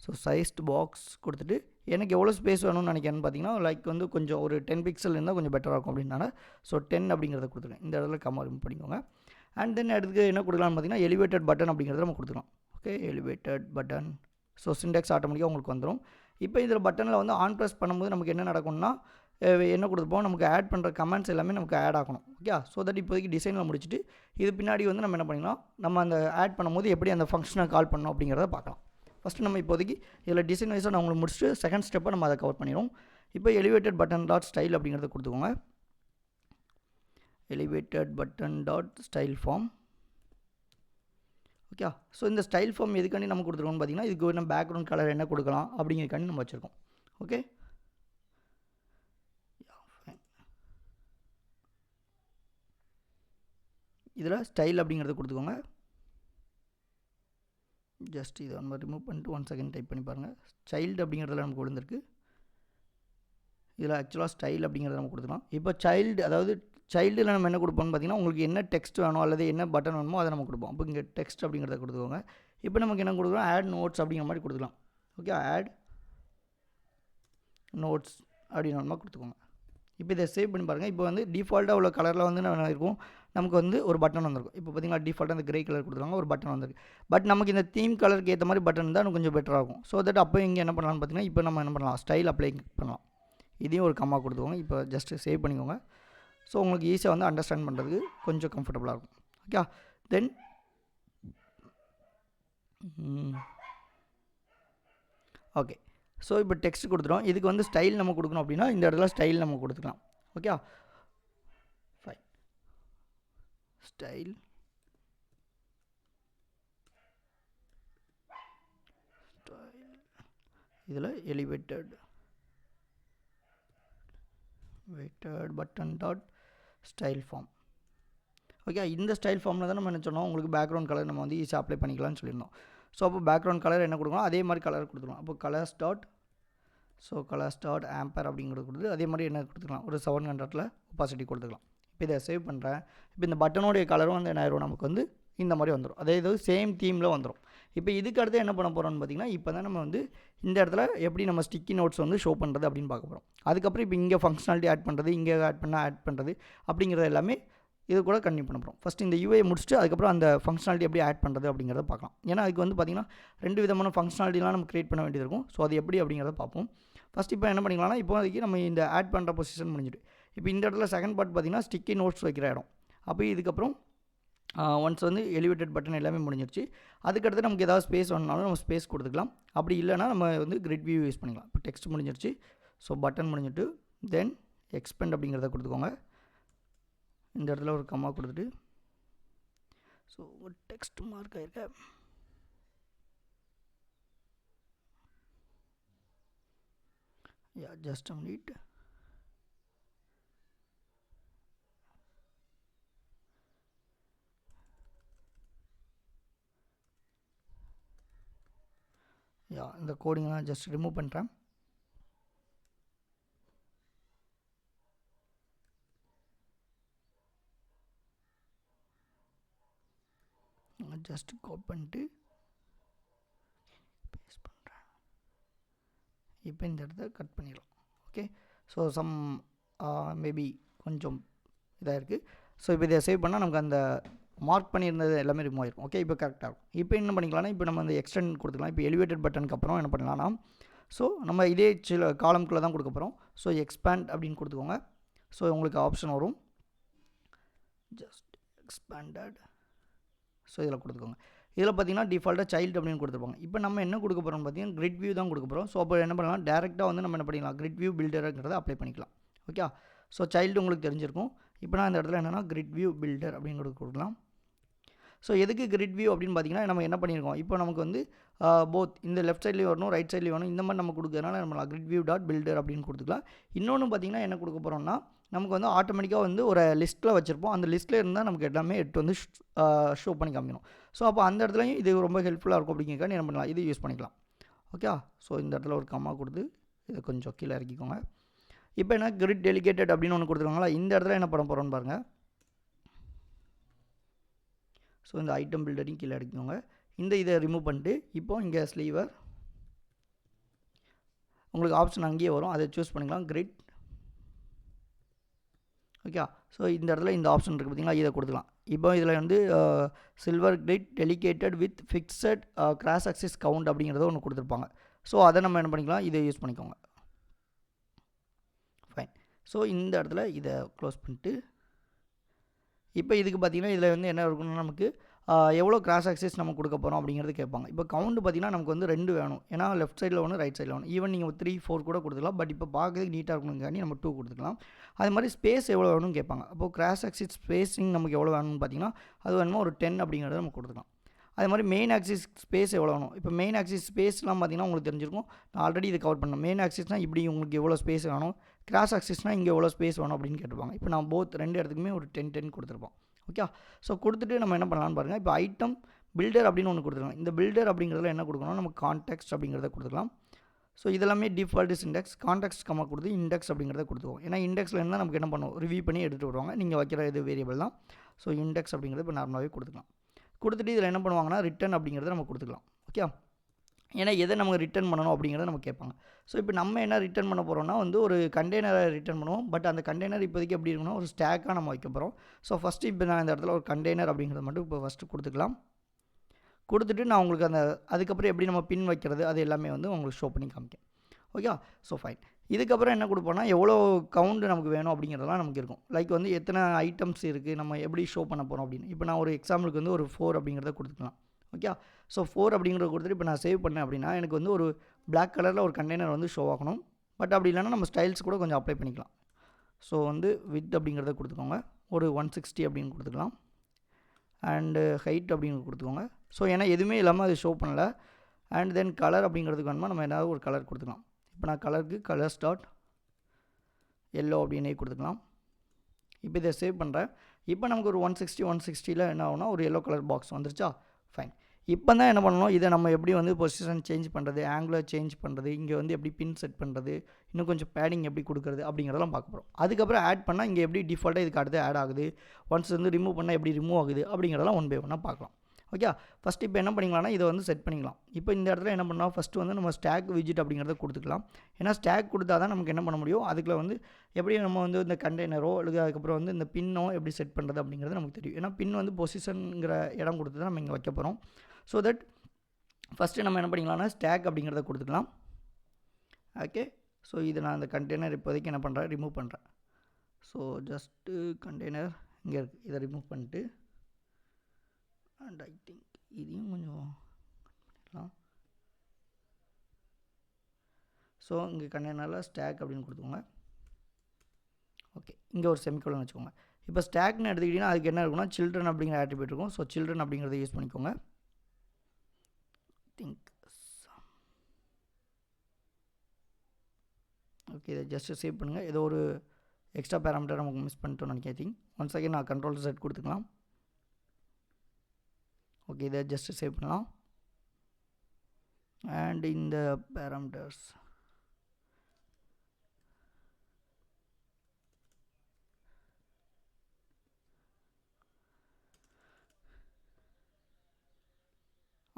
ஸோ சைஸ்டு பாக்ஸ் கொடுத்துட்டு எனக்கு எவ்வளோ ஸ்பேஸ் வேணும்னு நினைக்கிறேன்னு பார்த்தீங்கன்னா லைக் வந்து கொஞ்சம் ஒரு 10 பிக்சல் இருந்தால் கொஞ்சம் பெட்டராக இருக்கும் அப்படின்னால ஸோ 10 அப்படிங்கிறத கொடுத்துருக்கேன். இந்த இடத்துல கம்மா ரிமூவ் பண்ணிக்கோங்க. அண்ட் தென் அடுத்து என்ன கொடுக்கலாம்னு பார்த்தீங்கன்னா எலிவேட்டட் பட்டன் அப்படிங்கிறத நம்ம கொடுத்துக்கலாம். Okay, elevated button. So Sintex ஆட்டோமேட்டிக்காக உங்களுக்கு வந்துடும். இப்போ இதில் பட்டனில் வந்து ஆன் ப்ரெஸ் பண்ணும்போது நமக்கு என்ன நடக்கும்னா என்ன கொடுத்துப்போம், நமக்கு ஆட் பண்ணுற கமெண்ட்ஸ் எல்லாமே நமக்கு ஆட் ஆகணும். ஓகே, ஸோ தட் இப்போதைக்கு டிசைனில் முடிச்சுட்டு இது பின்னாடி வந்து நம்ம என்ன பண்ணிக்கலாம், நம்ம அந்த ஆட் பண்ணும்போது எப்படி அந்த ஃபங்க்ஷனை கால் பண்ணணும் அப்படிங்கிறத பார்க்கலாம். ஃபஸ்ட்டு நம்ம இப்போதைக்கு இதில் டிசைன் வைஸாக நான் உங்களுக்கு முடிச்சுட்டு செகண்ட் ஸ்டெப்பை நம்ம அதை கவர் பண்ணிடுவோம். இப்போ எலிவேட்டட் பட்டன் டாட் ஸ்டைல் அப்படிங்கிறத கொடுத்துக்கோங்க. Elevated button dot style form. Okay, so இந்த ஸ்டைல் ஃபார்ம் எதுக்காண்டி நம்ம கொடுத்துருக்கோம்னு பார்த்தீங்கன்னா இதுக்கு நம்ம பேக்ரவுண்ட் கலர் என்ன கொடுக்கலாம் அப்படிங்கிறக்காண்டி நம்ம வச்சுருக்கோம். ஓகே, இதில் ஸ்டைல் அப்படிங்கிறத கொடுத்துக்கோங்க. ஜஸ்ட் இதை நம்ம ரிமூவ் பண்ணிட்டு 1 செகண்ட் டைப் பண்ணி பாருங்கள். சைல்டு அப்படிங்கிறதுல நமக்கு விழுந்திருக்கு. இதில் ஆக்சுவலாக ஸ்டைல் அப்படிங்கிறத நம்ம கொடுத்துக்கலாம். இப்போ சைல்டு, அதாவது சைல்டில் நம்ம என்ன கொடுப்போம்னு பார்த்தீங்கன்னா உங்களுக்கு என்ன டெக்ஸ்ட் வேணும் அல்லது என்ன பட்டன் வேணுமோ அதை நம்ம கொடுப்போம். அப்போ இங்கே டெக்ஸ்ட் அப்படிங்கிறத கொடுத்துக்கோங்க. இப்போ நமக்கு என்ன கொடுக்குறோம், ஆட் நோட்ஸ் அப்படிங்கிற மாதிரி கொடுத்துக்கலாம். ஓகே, ஆட் நோட்ஸ் அப்படிங்கிற மாதிரி கொடுத்துக்கோங்க. இப்போ இதை சேவ் பண்ணி பாருங்கள். இப்போ வந்து டிஃபால்ட்டாக உள்ள கலரில் வந்து என்ன இருக்கும், நமக்கு வந்து ஒரு பட்டன் வந்திருக்கும். இப்போ பார்த்தீங்கன்னா டிஃபால்ட்டாக அந்த கிரே கலர் கொடுத்துருவாங்க, ஒரு பட்டன் வந்திருக்கு. பட் நமக்கு இந்த தீம் கலருக்கு ஏற்ற மாதிரி பட்டன் தான் கொஞ்சம் பெட்டராக இருக்கும். ஸோ தட் அப்போ இங்கே என்ன பண்ணலாம்னு பார்த்தீங்கன்னா இப்போ நம்ம என்ன பண்ணலாம், ஸ்டைல் அப்ளை பண்ணலாம். இதையும் ஒரு கம்மா கொடுத்துக்கோங்க. இப்போ ஜஸ்ட்டு சேவ் பண்ணிக்கோங்க. ஸோ உங்களுக்கு ஈஸியாக வந்து அண்டர்ஸ்டாண்ட் பண்ணுறதுக்கு கொஞ்சம் கம்ஃபர்டபுளாக இருக்கும். ஓகே, தென் ஓகே, ஸோ இப்போ டெக்ஸ்ட் கொடுத்துட்டோம். இதுக்கு வந்து ஸ்டைல் நம்ம கொடுக்கணும் அப்படின்னா இந்த இடத்துல ஸ்டைல் நம்ம கொடுத்துக்கலாம். Okay, fine. ஸ்டைல் இதில் elevated button dot style form. Okay, இந்த ஸ்டைல் ஃபார்மில் தான் நம்ம என்ன சொன்னோம், உங்களுக்கு பேக்ரவுண்ட் கலர் நம்ம வந்து ஈஸியாக அப்ளை பண்ணிக்கலாம்னு சொல்லியிருந்தோம். ஸோ அப்போ பேக்ரவுண்ட் கலர் என்ன கொடுக்கணும், அதே மாதிரி கலர் கொடுத்துருவோம். அப்போ கலர்ஸ் டாட் ஆம்பர் அப்படிங்கிறது கொடுத்து அதே மாதிரி என்ன கொடுத்துக்கலாம், ஒரு 700 ஒப்பாசிட்டி கொடுத்துக்கலாம். இப்போ இதை சேவ் பண்ணுறேன். இப்போ இந்த பட்டனுடைய கலரும் வந்து என்ன ஆயிரும், நமக்கு வந்து இந்த மாதிரி வந்துடும். அதே இது சேம் தீமில் வந்துடும். இப்போ இதுக்கு அடுத்து என்ன பண்ண போகிறோம்னு பார்த்தீங்கன்னா இப்போ தான் நம்ம வந்து இந்த இடத்துல எப்படி நம்ம ஸ்டிக்கி நோட்ஸ் வந்து ஷோ பண்ணுறது அப்படின்னு பார்க்க போகிறோம். அதுக்கப்புறம் இப்போ இங்கே ஃபங்க்ஷனாலிட்டி ஆட் பண்ணுறது, இங்கே ஆட் பண்ணுறது அப்படிங்கிறது எல்லாமே இது கூட கண்டினியூ பண்ண போகிறோம். ஃபஸ்ட்டு இந்த யூஐ முடிச்சுட்டு அதுக்கப்புறம் அந்த ஃபங்க்ஷனாலிட்டி எப்படி ஆட் பண்ணுறது அப்படிங்கிறத பார்க்கலாம். ஏன்னா அதுக்கு வந்து பார்த்திங்கன்னா 2 விதமான ஃபங்க்ஷனாலிட்டிலாம் நம்ம க்ரியேட் பண்ண வேண்டியது இருக்கும். ஸோ அது எப்படி அப்படிங்கிறத பார்ப்போம். ஃபஸ்ட் இப்போ என்ன பண்ணிக்கலாம்னா இப்போ அதுக்கு நம்ம இந்த ஆட் பண்ணுற பொசிஷன் முடிஞ்சிட்டு இப்போ இந்த இடத்துல செகண்ட் பார்ட் பார்த்திங்கன்னா ஸ்டிக்கி நோட்ஸ் வைக்கிற இடம். அப்போ இதுக்கப்புறம் ஒன்ஸ் வந்து எலிவேட்டட் பட்டன் எல்லாமே முடிஞ்சிருச்சு. அதுக்கடுத்து நமக்கு ஏதாவது ஸ்பேஸ் வேணுனாலும் நம்ம ஸ்பேஸ் கொடுத்துக்கலாம். அப்படி இல்லைனா நம்ம வந்து கிரிட் வியூ யூஸ் பண்ணிக்கலாம். இப்போ டெக்ஸ்ட் முடிஞ்சிருச்சு. ஸோ பட்டன் முடிஞ்சிட்டு தென் எக்ஸ்பெண்ட் அப்படிங்கிறத கொடுத்துக்கோங்க. இந்த இடத்துல ஒரு கம்மா கொடுத்துட்டு ஸோ ஒரு டெக்ஸ்ட் மார்க் ஆகிருக்க. Yeah just a minute. Yeah இந்த கோடிங்லாம் ஜஸ்ட் ரிமூவ் பண்ணுறேன். ஜஸ்ட் காப்பி பண்ணிட்டு பேஸ்ட் பண்ணுறேன். இப்போ இந்த இடத்த கட் பண்ணிடலாம். ஓகே, ஸோ சம் மேபி கொஞ்சம் இதாக இருக்குது. ஸோ இப்போ இதை சேவ் பண்ணால் நமக்கு அந்த மார்க் பண்ணியிருந்தது எல்லாமே ரிமூவ் ஆகிருக்கும். ஓகே, இப்போ கரெக்டாக இருக்கும். இப்போ என்ன பண்ணிக்கலாம்னா இப்போ நம்ம அந்த எக்ஸ்டெண்ட் கொடுத்துக்கலாம். இப்போ எலிவேட்டட் பட்டனுக்கு அப்புறம் என்ன பண்ணலாம்னா ஸோ நம்ம இதே சில காலம்குள்ளே தான் கொடுக்க போகிறோம். ஸோ எக்ஸ்பேண்ட் அப்படின்னு கொடுத்துக்கோங்க. ஸோ உங்களுக்கு ஆப்ஷன் வரும் ஜஸ்ட் எக்ஸ்பேண்டட். ஸோ இதில் கொடுத்துக்கோங்க. இதில் பார்த்தீங்கன்னா டிஃபால்ட்டாக சைல்டு அப்படின்னு கொடுத்துருப்பாங்க. இப்போ நம்ம என்ன கொடுக்க போகிறோம்னு பார்த்தீங்கன்னா கிரிட் வியூ தான் கொடுக்க போகிறோம். ஸோ அப்போ என்ன பண்ணலாம், டேரெக்டாக வந்து நம்ம என்ன பண்ணிக்கலாம், கிரிட் வியூ பில்டருங்கிறத அப்ளை பண்ணிக்கலாம். ஓகே, ஸோ சைல்டு உங்களுக்கு தெரிஞ்சிருக்கும். இப்போ நான் இந்த இடத்துல என்னென்னா கிரிட் வியூ பில்டர் அப்படின்னு கொடுக்கலாம். ஸோ எதுக்கு கிரிட் வியூ அப்படின்னு பார்த்தீங்கன்னா நம்ம என்ன பண்ணியிருக்கோம், இப்போ நமக்கு வந்து போத் இந்த லெஃப்ட் சைட்லேயும் வரணும், ரைட் சைட்லேயும் வரணும், இந்த மாதிரி நம்ம கொடுக்குறதுனால நம்ம கிரிட் வியூ டாட் பில்டர் அப்படின்னு கொடுத்துக்கலாம். இன்னொன்று பார்த்தீங்கன்னா என்ன கொடுக்க போகிறோம்னா நமக்கு வந்து ஆட்டோமேட்டிக்காக வந்து ஒரு லிஸ்ட்டில் வச்சுருப்போம். அந்த லிஸ்ட்டில் இருந்தால் நமக்கு எல்லாமே எடுத்து வந்து ஷோ பண்ணி காமிக்கணும். ஸோ அப்போ அந்த இடத்துலையும் இது ரொம்ப ஹெல்ப்ஃபுல்லாக இருக்கும். அப்படிங்கிறக்காக என்ன பண்ணலாம், இது யூஸ் பண்ணிக்கலாம். ஓகே, ஸோ இந்த இடத்துல ஒரு கம்மா கொடுத்து இதை கொஞ்சம் கீழே இறக்கிக்கோங்க. இப்போ என்ன கிரிட் டெலிகேட்டட் அப்படின்னு ஒன்று கொடுத்துருக்காங்களா, இந்த இடத்துல என்ன பண்ண போகிறோன்னு பாருங்கள். ஸோ இந்த ஐட்டம் பில்டரையும் கீழே இறக்கிக்கோங்க. இந்த இதை ரிமூவ் பண்ணிட்டு இப்போது இங்கே ஸ்லீவர் உங்களுக்கு ஆப்ஷன் அங்கேயே வரும், அதை சூஸ் பண்ணிக்கலாம் கிரிட். ஓகே, ஸோ இந்த இடத்துல இந்த ஆப்ஷன் இருக்குது பார்த்தீங்களா, இதை கொடுத்துக்கலாம். இப்போ இதில் வந்து silver grid delegated with fixed cross axis count அப்படிங்கிறத ஒன்று கொடுத்துருப்பாங்க. ஸோ அதை நம்ம என்ன பண்ணிக்கலாம், இதை யூஸ் பண்ணிக்கோங்க. ஃபைன். ஸோ இந்த இடத்துல இதை க்ளோஸ் பண்ணிட்டு இப்போ இதுக்கு பார்த்திங்கன்னா இதில் வந்து என்ன இருக்கணும்னா நமக்கு எவ்வளோ கிராஸ் ஆக்சிஸ் நம்ம கொடுக்க போகிறோம் அப்படிங்கிறது கேட்பாங்க. இப்போ கவுண்ட் பார்த்திங்கன்னா நமக்கு வந்து 2 வேணும். ஏன்னா லெஃப்ட் சைடில் ஒன்று, ரைட் சைடில் ஒன்று. ஈவன் நீங்கள் 3, 4 கூட கொடுத்துக்கலாம். பட் இப்போ பார்க்குறதுக்கு நீட்டாக இருக்கணுங்காண்டி நம்ம 2 கொடுத்துக்கலாம். அது மாதிரி ஸ்பேஸ் எவ்வளோ வேணும்னு கேட்பாங்க. அப்போது கிராஸ் ஆக்சிஸ் ஸ்பேஸிங் நமக்கு எவ்வளோ வேணும்னு பார்த்திங்கன்னா அது வேணுமோ ஒரு 10 அப்படிங்கிறத நம்ம கொடுத்துக்கலாம். அது மாதிரி மெயின் ஆக்சிஸ் ஸ்பேஸ் எவ்வளோ வேணும். இப்போ மெயின் ஆக்சிஸ் ஸ்பேஸ்லாம் பார்த்திங்கன்னா உங்களுக்கு தெரிஞ்சிருக்கும், நான் ஆல்ரெடி இதை கவர் பண்ணேன். மெயின் ஆக்சிஸ்னால் இப்படி உங்களுக்கு எவ்வளோ ஸ்பேஸ் வேணும், கிராஸ் ஆக்சிஸ்னால் இங்கே எவ்வளோ ஸ்பேஸ் வேணும் அப்படின்னு கேட்டுருப்பாங்க. இப்போ நான் போத் 2 இடத்துக்குமே ஒரு 10 கொடுத்துருப்போம். ஓகே, ஸோ கொடுத்துட்டு நம்ம என்ன பண்ணலான்னு பாருங்கள். இப்போ ஐட்டம் பில்டர் அப்படின்னு ஒன்று கொடுத்துருக்கலாம். இந்த பில்டர் அப்படிங்கிறதுல என்ன கொடுக்கணும், நம்ம கான்டெக்ஸ்ட் அப்படிங்கிறத கொடுத்துக்கலாம். ஸோ இதெல்லாமே டிஃபால்ட் இண்டெக்ஸ், கான்டெக்ஸ்ட் கம்மா கொடுத்து இண்டெக்ஸ் அப்படிங்கிறத கொடுத்துருவோம். ஏன்னா இண்டெக்ஸில் இருந்தால் நமக்கு என்ன பண்ணுவோம், ரிவ்யூ பண்ணி எடுத்துகிட்டு வருவாங்க. நீங்கள் வைக்கிற இது வேரியபிள் தான். ஸோ இண்டெக்ஸ் அப்படிங்கிறது இப்போ நார்மலாகவே கொடுத்துக்கலாம். கொடுத்துட்டு இதில் என்ன பண்ணுவாங்கன்னா ரிட்டன் அப்படிங்கிறத நம்ம கொடுத்துக்கலாம். ஓகே, ஏன்னா எதை நம்ம ரிட்டர்ன் பண்ணணும் அப்படிங்கிறத நம்ம கேட்பாங்க. ஸோ இப்போ நம்ம என்ன ரிட்டர்ன் பண்ண போகிறோம்னா வந்து ஒரு கண்டெய்னரை ரிட்டர்ன் பண்ணுவோம். பட் அந்த கண்டெய்னர் இப்போதைக்கு எப்படி இருக்குன்னா ஒரு ஸ்டாக்காக நம்ம வைக்க போகிறோம். ஸோ ஃபஸ்ட்டு இப்போ நான் இந்த இடத்துல ஒரு கண்டெய்னர் அப்படிங்கிறத மட்டும் இப்போ ஃபஸ்ட்டு கொடுத்துக்கலாம். கொடுத்துட்டு நான் உங்களுக்கு அந்த அதுக்கப்புறம் எப்படி நம்ம பின் வைக்கிறது அது எல்லாமே வந்து உங்களுக்கு ஷோ பண்ணி காமிக்கேன். Okay, so fine. இதுக்கப்புறம் என்ன கொடுப்போம்னா எவ்வளோ கவுண்ட் நமக்கு வேணும் அப்படிங்கிறதெல்லாம் நமக்கு இருக்கும். லைக் வந்து எத்தனை ஐட்டம்ஸ் இருக்குது, நம்ம எப்படி ஷோ பண்ண போகிறோம் அப்படின்னு. இப்போ நான் ஒரு எக்ஸாம்பிளுக்கு வந்து ஒரு 4 அப்படிங்கிறத கொடுத்துக்கலாம். ஓகே, ஸோ 4 அப்படிங்கிறத கொடுத்துட்டு இப்போ நான் சேவ் பண்ணேன் அப்படின்னா எனக்கு வந்து ஒரு பிளாக் கலரில் ஒரு கண்டெய்னர் வந்து ஷோ ஆகணும். பட் அப்படி இல்லைனா நம்ம ஸ்டைல்ஸ் கூட கொஞ்சம் அப்ளை பண்ணிக்கலாம். ஸோ வந்து வித் அப்படிங்கிறத கொடுத்துக்கோங்க, ஒரு 160 அப்படின்னு கொடுத்துக்கலாம். அண்டு ஹைட் அப்படின்னு கொடுத்துக்கோங்க. ஸோ ஏன்னா எதுவுமே இல்லாமல் அது ஷோ பண்ணலை. அண்ட் தென் கலர் அப்படிங்கிறதுக்கு வேணுமா நம்ம ஏதாவது ஒரு கலர் கொடுத்துக்கலாம். இப்போ நான் கலருக்கு கலர்ஸ் டாட் எல்லோ அப்படின்னே கொடுத்துக்கலாம். இப்போ இதை சேவ் பண்ணுறேன். இப்போ நமக்கு ஒரு 160 என்ன ஆகுனா ஒரு எல்லோ கலர் பாக்ஸ் வந்துருச்சா. ஃபைன். இப்போ தான் என்ன பண்ணணும், இதை நம்ம எப்படி வந்து பொசிஷன் சேஞ்ச் பண்ணுறது, ஆங்குலர் சேஞ்ச் பண்ணுறது, இங்கே வந்து எப்படி பின் செட் பண்ணுறது, இன்னும் கொஞ்சம் பேடிங் எப்படி கொடுக்குறது அப்படிங்கிறதெல்லாம் பார்க்க போகிறோம். அதுக்கப்புறம் ஆட் பண்ணால் இங்கே எப்படி டிஃபால்ட்டாக இதுக்கு அடுத்து ஆட் ஆகுது, ஒன்ஸ் வந்து ரிமூவ் பண்ணால் எப்படி ரிமூவ் ஆகுது அப்படிங்கிறதெல்லாம் ஒன் பை ஒன்னாக பார்க்கலாம். ஓகே, ஃபஸ்ட்டு இப்போ என்ன பண்ணிக்கலாம்னா இதை வந்து செட் பண்ணிக்கலாம். இப்போ இந்த இடத்துல என்ன பண்ணலாம், ஃபஸ்ட்டு வந்து நம்ம ஸ்டாக் விஜிட் அப்படிங்கிறத கொடுத்துக்கலாம். ஏன்னா ஸ்டாக் கொடுத்தா தான் நமக்கு என்ன பண்ண முடியும், அதுக்குள்ள வந்து எப்படி நம்ம வந்து இந்த கண்டெய்னரோ அல்லது அதுக்கப்புறம் வந்து இந்த பின்னோ எப்படி செட் பண்ணுறது அப்படிங்கிறது நமக்கு தெரியும். ஏன்னா பின் வந்து பொசிஷனுங்கிற இடம் கொடுத்து தான் நம்ம இங்கே வைக்க போகிறோம். ஸோ தட் ஃபஸ்ட்டு நம்ம என்ன பண்ணிக்கலாம்னா ஸ்டாக் அப்படிங்கிறத கொடுத்துக்கலாம். ஓகே, ஸோ இது நான் இந்த கண்டெய்னர் இப்போதைக்கு என்ன பண்ணுறேன், ரிமூவ் பண்ணுறேன். ஸோ ஜஸ்ட்டு கண்டெய்னர் இங்கே இருக்குது, இதை ரிமூவ் பண்ணிட்டு அண்ட் ஐ திங்க் இதையும் கொஞ்சம் பண்ணிடலாம். ஸோ இங்கே கண்டெய்னரில் ஸ்டாக் அப்படின்னு கொடுத்துக்கோங்க. ஓகே, இங்கே ஒரு செமிகோலன் வச்சுக்கோங்க. இப்போ ஸ்டாக்னு எடுத்துக்கிட்டிங்கன்னா அதுக்கு என்ன இருக்குன்னா சில்ட்ரன் அப்படிங்கிற ஆட்ரிபியூட் இருக்கும். ஸோ சில்ட்ரன் அப்படிங்கிறத யூஸ் பண்ணிக்கோங்க. திங்க் ஓகே, இதை ஜஸ்ட்டு சேவ் பண்ணுங்கள். ஏதோ ஒரு எக்ஸ்ட்ரா பேராமீட்டர் நமக்கு மிஸ் பண்ணிட்டோம்னு நினைக்கிறேன். ஒன் செகண்ட் நான் கண்ட்ரோல் செட் கொடுத்துக்கலாம். ஓகே, இதை ஜஸ்ட்டு சேவ் பண்ணலாம். அண்ட் இந்த பேராமீட்டர்ஸ்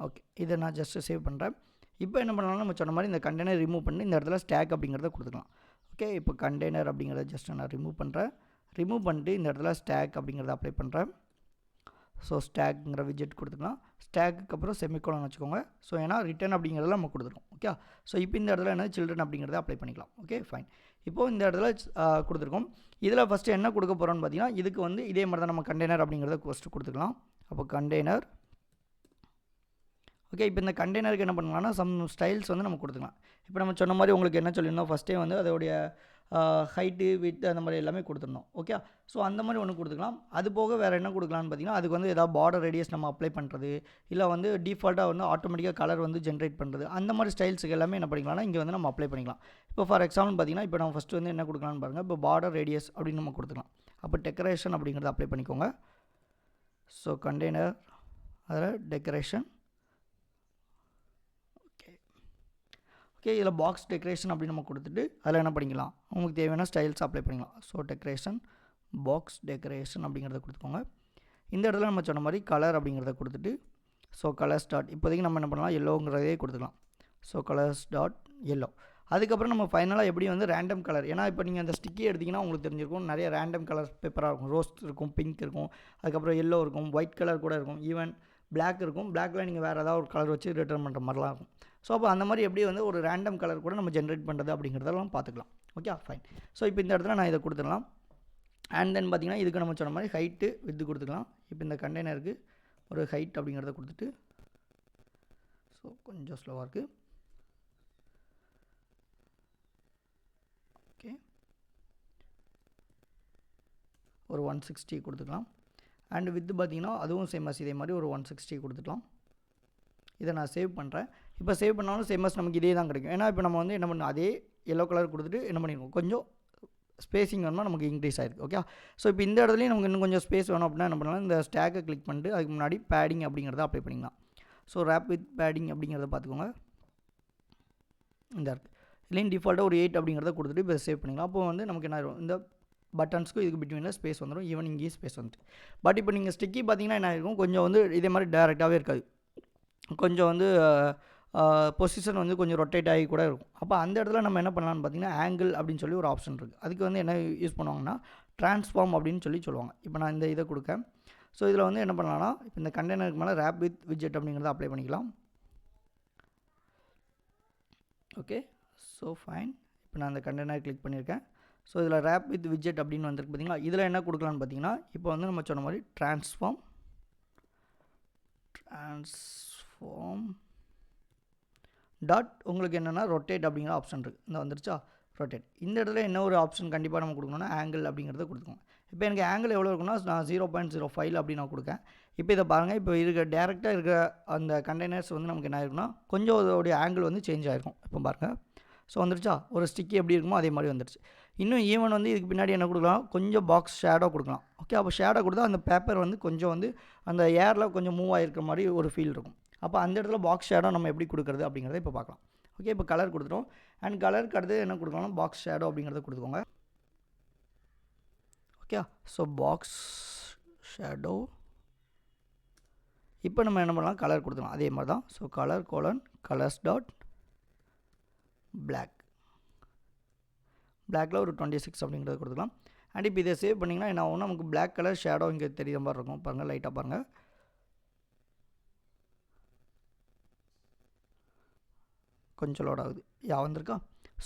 ஓகே, இதை நான் ஜஸ்ட்டு சேவ் பண்ணுறேன். இப்போ என்ன பண்ணலாம், நம்ம சொன்ன மாதிரி இந்த கண்டெய்னர் ரிமூவ் பண்ணி இந்த இடத்துல ஸ்டாக் அப்படிங்கிறத கொடுத்துக்கலாம். ஓகே, இப்போ கண்டெய்னர் அப்படிங்கிறத ஜஸ்ட்டு நான் ரிமூவ் பண்ணுறேன். ரிமூவ் பண்ணிட்டு இந்த இடத்துல ஸ்டாக் அப்படிங்கிறத அப்ளை பண்ணுறேன். ஸோ ஸ்டாக்ங்கிற விஜெட் கொடுத்துக்கலாம். ஸ்டாக்கு அப்புறம் செமிகோலன் வச்சுக்கோங்க. ஸோ ஏன்னா ரிட்டர்ன் அப்படிங்கிறத நம்ம கொடுத்துருக்கோம். ஓகே, ஸோ இப்போ இந்த இடத்துல என்ன சில்ட்ரன் அப்படிங்கிறத அப்ளை பண்ணிக்கலாம். Okay fine. இப்போது இந்த இடத்துல கொடுத்துருக்கோம். இதில் ஃபஸ்ட்டு என்ன கொடுக்க போகிறோன்னு பார்த்தீங்கன்னா இதுக்கு வந்து இதே மாதிரி தான் நம்ம கண்டெய்னர் அப்படிங்கிறத ஃபஸ்ட்டு கொடுத்துக்கலாம். அப்போ கண்டெய்னர். ஓகே, இப்போ இந்த கண்டெய்னருக்கு என்ன பண்ணலாம்னா சம் ஸ்டைல்ஸ் வந்து நம்ம கொடுத்துக்கலாம். இப்போ நம்ம சொன்ன மாதிரி உங்களுக்கு என்ன சொல்லியிருந்தோம் ஃபஸ்ட்டே வந்து அதோடைய ஹைட்டு வித் அந்த மாதிரி எல்லாமே கொடுத்துருந்தோம். ஓகே, ஸோ அந்த மாதிரி ஒன்று கொடுத்துக்கலாம். அது போக வேறு என்ன கொடுக்கலான்னு பார்த்தீங்கன்னா அதுக்கு வந்து ஏதாவது பார்டர் ரேடியஸ் நம்ம அப்ளை பண்ணுறது, இல்லை வந்து டிஃபால்ட்டாக வந்து ஆட்டோமேட்டிக்காக கலர் வந்து ஜென்ரேட் பண்ணுறது, அந்த மாதிரி ஸ்டைல்ஸுக்கு எல்லாமே என்ன பண்ணிக்கலாம்னா இங்கே வந்து நம்ம அப்ளை பண்ணிக்கலாம். இப்போ ஃபார் எக்ஸாம்பிள் பார்த்தீங்கன்னா இப்போ நம்ம ஃபஸ்ட்டு வந்து என்ன கொடுக்கலான்னு பாருங்கள். இப்போ பார்டர் ரேடியஸ் அப்படின்னு நம்ம கொடுத்துக்கலாம். அப்போ டெக்கரேஷன் அப்படிங்கிறத அப்ளை பண்ணிக்கோங்க. ஸோ கண்டெய்னர் அதில் டெக்கரேஷன். ஓகே, இதில் பாக்ஸ் டெக்கரேஷன் அப்படின்னு நம்ம கொடுத்துட்டு அதில் என்ன பண்ணிக்கலாம், உங்களுக்கு தேவையான ஸ்டைல்ஸ் அப்ளை பண்ணிக்கலாம். ஸோ டெக்கரேஷன் பாக்ஸ் டெக்கரேஷன் அப்படிங்கிறத கொடுத்துக்கோங்க. இந்த இடத்துல நம்ம சொன்ன மாதிரி கலர் அப்படிங்கிறத கொடுத்துட்டு ஸோ கலர்ஸ் டாட் இப்போதைக்கு நம்ம என்ன பண்ணலாம் எல்லோங்கிறதே கொடுத்துக்கலாம். So colours dot yellow. அதுக்கப்புறம் நம்ம ஃபைனலாக எப்படி வந்து ரேண்டம் கலர், ஏன்னா இப்போ நீங்கள் அந்த ஸ்டிக்கி எடுத்திங்கன்னா உங்களுக்கு தெரிஞ்சிருக்கும் நிறைய ரேண்டம் கலர் பேப்பராக இருக்கும். ரோஸ் இருக்கும், பிங்க் இருக்கும், அதுக்கப்புறம் எல்லோ இருக்கும், ஒயிட் கலர் கூட இருக்கும், ஈவன் பிளாக் இருக்கும். பிளாக்கில் நீங்கள் வேறு ஏதாவது ஒரு கலர் வச்சு ரிட்டர்ன் பண்ணுற மாதிரிலாம் இருக்கும். ஸோ அப்போ அந்த மாதிரி எப்படி வந்து ஒரு ரேண்டம் கலர் கூட நம்ம ஜென்ரேட் பண்ணுறது அப்படிங்கிறதெல்லாம் பார்த்துக்கலாம். Okay fine. ஸோ இப்போ இந்த இடத்துல நான் இதை கொடுத்துடலாம். அண்ட் தென் பார்த்திங்கன்னா இதுக்கு நம்ம சொன்ன மாதிரி ஹைட்டு வித்து கொடுத்துக்கலாம். இப்போ இந்த கண்டெய்னருக்கு ஒரு ஹைட் அப்படிங்கிறத கொடுத்துட்டு ஸோ கொஞ்சம் ஸ்லோவாக இருக்குது. ஓகே, ஒரு 160 கொடுத்துக்கலாம். அண்ட் வித்து பார்த்திங்கன்னா அதுவும் சேமஸ் இதே மாதிரி ஒரு 160 கொடுத்துக்கலாம். இதை நான் சேவ் பண்ணுறேன். இப்போ சேவ் பண்ணாலும் சேமஸ் நமக்கு இதே தான் கிடைக்கும். ஏன்னா இப்போ நம்ம வந்து என்ன பண்ணணும் அதே எல்லோ கலர் கொடுத்துட்டு என்ன பண்ணிடுவோம் கொஞ்சம் ஸ்பேசிங் வேணுமா நமக்கு இன்க்ரீஸ் ஆகிருக்கு. ஓகே, ஸோ இப்போ இந்த இடத்துலையும் நமக்கு இன்னும் கொஞ்சம் ஸ்பேஸ் வேணும் அப்படின்னா என்ன பண்ணலாம், இந்த ஸ்டாக்கை கிளிக் பண்ணிட்டு அதுக்கு முன்னாடி பேடிங் அப்படிங்கிறத அப்ளை பண்ணிக்கலாம். ஸோ ரேப் வித் பேடிங் அப்படிங்கிறத பார்த்துக்கோங்க. இந்த இருக்குது இல்லைன்னு டிஃபால்ட்டாக ஒரு 8 அப்படிங்கிறத கொடுத்துட்டு இப்போ சேவ் பண்ணிக்கலாம். அப்போ வந்து நமக்கு என்ன ஆயிடும், இந்த பட்டன்ஸ்க்கும் இதுக்கு பிட்வீனில் ஸ்பேஸ் வந்துடும். ஈவன் இங்கேயும் ஸ்பேஸ் வந்துட்டு. பட் இப்போ நீங்கள் ஸ்டிக்கி பார்த்தீங்கன்னா என்ன ஆயிருக்கும், கொஞ்சம் வந்து இதே மாதிரி டேரெக்டாகவே இருக்காது, கொஞ்சம் வந்து பொசிஷன் வந்து கொஞ்சம் ரொட்டேட் ஆகி கூட இருக்கும். அப்போ அந்த இடத்துல நம்ம என்ன பண்ணலாம்னு பார்த்தீங்கன்னா ஆங்கிள் அப்படின்னு சொல்லி ஒரு ஆப்ஷன் இருக்குது. அதுக்கு வந்து என்ன யூஸ் பண்ணுவாங்கன்னா ட்ரான்ஸ்ஃபார்ம் அப்படின்னு சொல்லுவாங்க. இப்போ நான் இந்த இதை கொடுக்கேன். ஸோ இதில் வந்து என்ன பண்ணலாம்னா இப்போ இந்த கண்டெய்னருக்கு மேலே ரேப் வித் விட்ஜெட் அப்படிங்கிறத அப்ளை பண்ணிக்கலாம். Okay, so fine. இப்போ நான் அந்த கண்டெய்னர் கிளிக் பண்ணியிருக்கேன். ஸோ இதில் ரேப் வித் விட்ஜெட் அப்படின்னு வந்துருக்கு பார்த்தீங்களா. இதில் என்ன கொடுக்கலான்னு பார்த்தீங்கன்னா இப்போ வந்து நம்ம சொன்ன மாதிரி ட்ரான்ஸ்ஃபார்ம் டாட் உங்களுக்கு என்னென்னா ரொட்டேட் அப்படிங்கிற ஆப்ஷன் இருக்குது. இந்த வந்துருச்சா ரொட்டேட். இந்த இடத்துல என்ன ஒரு ஆப்ஷன் கண்டிப்பாக நம்ம கொடுக்கணும்னா ஆங்கிள் அப்படிங்கிறத கொடுத்துக்கோங்க. இப்போ எனக்கு ஆங்கிள் எவ்வளோ இருக்குன்னா நான் 0.05 அப்படி நான் கொடுக்கேன். இப்போ இதை பாருங்கள், இப்போ இருக்க டேரெக்டாக இருக்கிற அந்த கண்டெய்னர்ஸ் வந்து நமக்கு என்ன ஆயிருக்குன்னா கொஞ்சம் அதோடைய ஆங்கிள் வந்து சேஞ்ச் ஆகிருக்கும். இப்போ பாருங்கள், ஸோ வந்துருச்சா ஒரு ஸ்டிக்கி எப்படி இருக்குமோ அதே மாதிரி வந்துருச்சு. இன்னும் ஈவன் வந்து இதுக்கு பின்னாடி என்ன கொடுக்கலாம், கொஞ்சம் பாக்ஸ் ஷேடோ கொடுக்கலாம். ஓகே, அப்போ ஷேடோ கொடுத்தா அந்த பேப்பர் வந்து கொஞ்சம் வந்து அந்த ஏரில் கொஞ்சம் மூவ் ஆகிருக்கிற மாதிரி ஒரு ஃபீல் இருக்கும். அப்போ அந்த இடத்துல பாக்ஸ் ஷேடோ நம்ம எப்படி கொடுக்குறது அப்படிங்கிறத இப்போ பார்க்கலாம். ஓகே, இப்போ கலர் கொடுத்துட்டோம். அண்ட் கலருக்கு அடுத்து என்ன கொடுக்கலாம்னா பாக்ஸ் ஷேடோ அப்படிங்கிறத கொடுத்துக்கோங்க. Okay, so box shadow. இப்போ நம்ம என்ன பண்ணலாம், கலர் கொடுத்துக்கலாம் அதே மாதிரி தான். So colour colon colours dot black. பிளாக்கில் ஒரு 26 அப்படிங்கிறத கொடுத்துக்கலாம். அண்ட் இப்போ இதை சேவ் பண்ணிங்கன்னா என்ன ஆகும், நமக்கு பிளாக் கலர் ஷேடோ இங்கே தெரியுற மாதிரி இருக்கும். பாருங்கள், லைட்டாக பாருங்கள். கொஞ்சம் லோட் ஆகுது. வந்திருக்கா.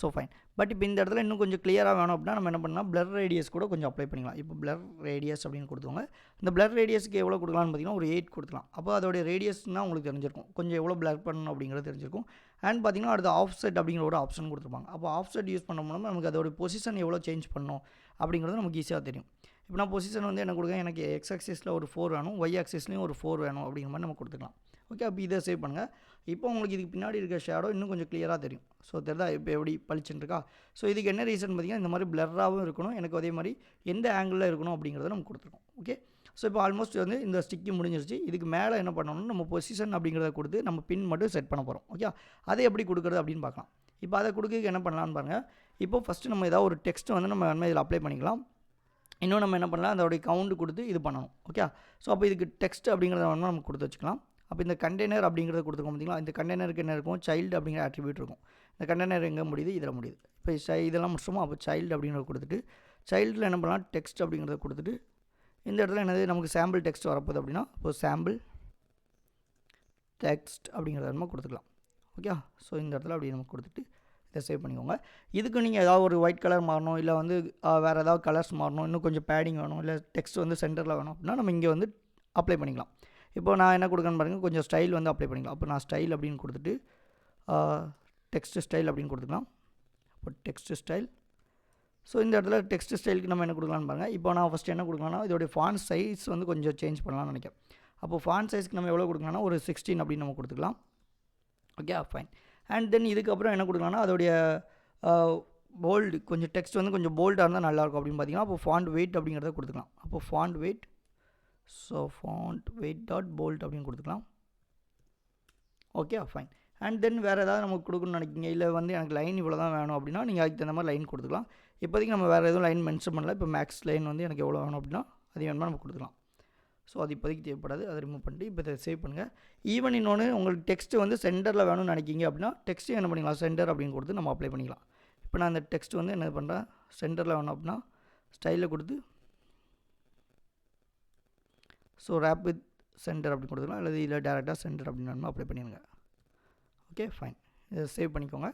So fine. பட் இப்போ இந்த இடத்துல இன்னும் கொஞ்சம் கிளியராக வேணும் அப்படின்னா நம்ம என்ன பண்ணலாம், பிளர் ரேடியஸ் கூட கொஞ்சம் அப்ளை பண்ணிக்கலாம். இப்போ பிளர் ரேடியஸ் அப்படின்னு கொடுத்துவாங்க. இந்த பிளர் ரேடியஸ்க்கு எவ்வளோ கொடுக்கலாம்னு பார்த்தீங்கன்னா ஒரு 8 கொடுக்கலாம். அப்போ அதோடைய ரேடியஸ்னால் உங்களுக்கு தெரிஞ்சிருக்கும், கொஞ்சம் எவ்வளோ பிளர் பண்ணணும் அப்படிங்கிறது தெரிஞ்சிருக்கும். அண்ட் பார்த்தீங்கன்னா அடுத்து ஆஃப்செட் அப்படிங்கிற ஒரு ஆப்ஷன் கொடுத்துருப்பாங்க. அப்போ ஆஃப்செட் யூஸ் பண்ண மூலமாக நமக்கு அதோட பொசிஷன் எவ்வளோ சேஞ்ச் பண்ணணும் அப்படிங்கிறது நமக்கு ஈஸியாக தெரியும். இப்போ நான் பொசிஷன் வந்து என்ன கொடுக்க, எனக்கு எக்ஸ் ஆக்சிஸில் ஒரு 4 வேணும், ஒய் ஆக்சிஸ்லேயும் ஒரு 4 வேணும் அப்படிங்கிற மாதிரி நம்ம கொடுத்துக்கலாம். ஓகே, அப்போ இதை சேவ் பண்ணுங்கள். இப்போ உங்களுக்கு இதுக்கு பின்னாடி இருக்க ஷேடோ இன்னும் கொஞ்சம் கிளியராக தெரியும். ஸோ தெரியுதா இப்போ எப்படி பளிச்சுன்னு இருக்கா. ஸோ இதுக்கு என்ன ரீசன் பார்த்தீங்கன்னா, இந்த மாதிரி பிளர்ராகவும் இருக்கணும், எனக்கு அதே மாதிரி எந்த ஆங்கிளில் இருக்கணும் அப்படிங்கிறத நம்ம கொடுத்துருக்கோம். ஓகே, ஸோ இப்போ ஆல்மோஸ்ட் வந்து இந்த ஸ்டிக்கி முடிஞ்சிருச்சு. இதுக்கு மேலே என்ன பண்ணணும்னா நம்ம பொசிஷன் அப்படிங்கிறத கொடுத்து நம்ம பின் மட்டும் செட் பண்ண போகிறோம். ஓகே, அதை எப்படி கொடுக்குறது அப்படின்னு பார்க்கலாம். இப்போ அதை கொடுக்க என்ன பண்ணலான்னு பாருங்கள். இப்போ ஃபஸ்ட்டு நம்ம ஏதாவது ஒரு டெக்ஸ்ட் வந்து நம்ம இதில் அப்ளை பண்ணிக்கலாம். இன்னும் நம்ம என்ன பண்ணலாம், அதோடைய கவுண்ட் கொடுத்து இது பண்ணணும். ஓகே, ஸோ அப்போ இதுக்கு டெக்ஸ்ட் அப்படிங்கிறத வேணும்னா நம்ம கொடுத்து வச்சுக்கலாம். அப்போ இந்த கண்டெய்னர் அப்படிங்கிறத கொடுத்துருக்கோம் பார்த்தீங்களா, இந்த கண்டெய்னருக்கு என்ன இருக்கும், சைல்டு அப்படிங்கிற ஆட்ரிபியூட் இருக்கும். இந்த கண்டெய்னர் எங்கே முடியுது, இதில் முடியுது. இப்போ இதெல்லாம் முடிச்சோமோ அப்போ சைல்டு அப்படிங்கிறத கொடுத்துட்டு சைல்டில் என்ன பண்ணலாம், டெக்ஸ்ட் அப்படிங்கிறத கொடுத்துட்டு இந்த இடத்துல என்னது நமக்கு சாம்பிள் டெக்ஸ்ட் வரப்போகுது அப்படின்னா இப்போ சாம்பிள் டெக்ஸ்ட் அப்படிங்கிறத நம்ம கொடுத்துக்கலாம். ஓகே, ஸோ இந்த இடத்துல அப்படி நம்ம கொடுத்துட்டு இதை சேவ் பண்ணிக்கோங்க. இதுக்கு நீங்கள் ஏதாவது ஒரு ஒயிட் கலர் மாறணும், இல்லை வந்து வேறு ஏதாவது கலர்ஸ் மாறணும், இன்னும் கொஞ்சம் பேடிங் வேணும், இல்லை டெக்ஸ்ட் வந்து சென்டரில் வேணும் அப்படின்னா நம்ம இங்கே வந்து அப்ளை பண்ணிக்கலாம். இப்போ நான் என்ன கொடுக்கணும்னு பாருங்கள், கொஞ்சம் ஸ்டைல் வந்து அப்ளை பண்ணிக்கலாம். அப்போ நான் ஸ்டைல் அப்படின்னு கொடுத்துட்டு டெக்ஸ்ட் ஸ்டைல் அப்படின்னு கொடுத்துக்கலாம். இப்போ டெக்ஸ்ட் ஸ்டைல். ஸோ இந்த இடத்துல டெக்ஸ்ட் ஸ்டைலுக்கு நம்ம என்ன கொடுக்கலான்னு பாருங்கள். இப்போ நான் ஃபஸ்ட்டு என்ன கொடுக்கலாம்னா இதோடைய ஃபாண்ட் சைஸ் வந்து கொஞ்சம் சேஞ்ச் பண்ணலாம்னு நினைக்கிறேன். அப்போ ஃபாண்ட் சைஸ்க்கு நம்ம எவ்வளோ கொடுக்கலாம்னா ஒரு 16 அப்படின்னு நம்ம கொடுத்துக்கலாம். Okay, fine. அண்ட் தென் இதுக்கப்புறம் என்ன கொடுக்கலாம்னா அதோடைய போல்டு, கொஞ்சம் டெக்ஸ்ட் வந்து கொஞ்சம் போல்டாக இருந்தால் நல்லாயிருக்கும் அப்படின்னு பார்த்தீங்கன்னா அப்போ ஃபாண்ட் வெயிட் அப்படிங்கிறத கொடுத்துக்கலாம். அப்போ font weight, so font weight dot bold அப்படின்னு கொடுத்துக்கலாம். Okay, fine. அண்ட் தென் வேறு ஏதாவது நமக்கு கொடுக்கணும்னு நினைக்கிங்க, இல்லை வந்து எனக்கு லைன் இவ்வளோ தான் வேணும் அப்படின்னா நீங்கள் அதுக்கு தகுந்த மாதிரி லைன் கொடுத்துக்கலாம். இப்போதைக்கு நம்ம வேறு எதுவும் லைன் மென்ஷன் பண்ணல. இப்போ மேக்ஸ் லைன் வந்து எனக்கு எவ்வளோ வேணும் அப்படின்னா அது வேணுமா நம்ம கொடுத்துக்கலாம். ஸோ அது இப்போதைக்கு தேவைப்படாது, அதை ரிமூவ் பண்ணிட்டு இப்போ இதை சேவ் பண்ணுங்கள். ஈவன் இன்னொன்று உங்களுக்கு டெக்ஸ்ட்டு வந்து சென்டரில் வேணும்னு நினைக்கிங்க அப்படின்னா டெக்ஸ்ட்டு என்ன பண்ணிக்கலாம், சென்டர் அப்படின்னு கொடுத்து நம்ம அப்ளை பண்ணிக்கலாம். இப்போ நான் அந்த டெக்ஸ்ட் வந்து என்ன பண்ணுறேன், சென்டரில் வேணும் அப்படின்னா ஸ்டைலில் கொடுத்து ஸோ ரேப் வித் சென்டர் அப்படின்னு கொடுத்துக்கலாம், அல்லது இல்லை டேரெக்டாக சென்டர் அப்படின்னு வேணுமா அப்ளை பண்ணிடுங்க. Okay, fine. இதை சேவ் பண்ணிக்கோங்க.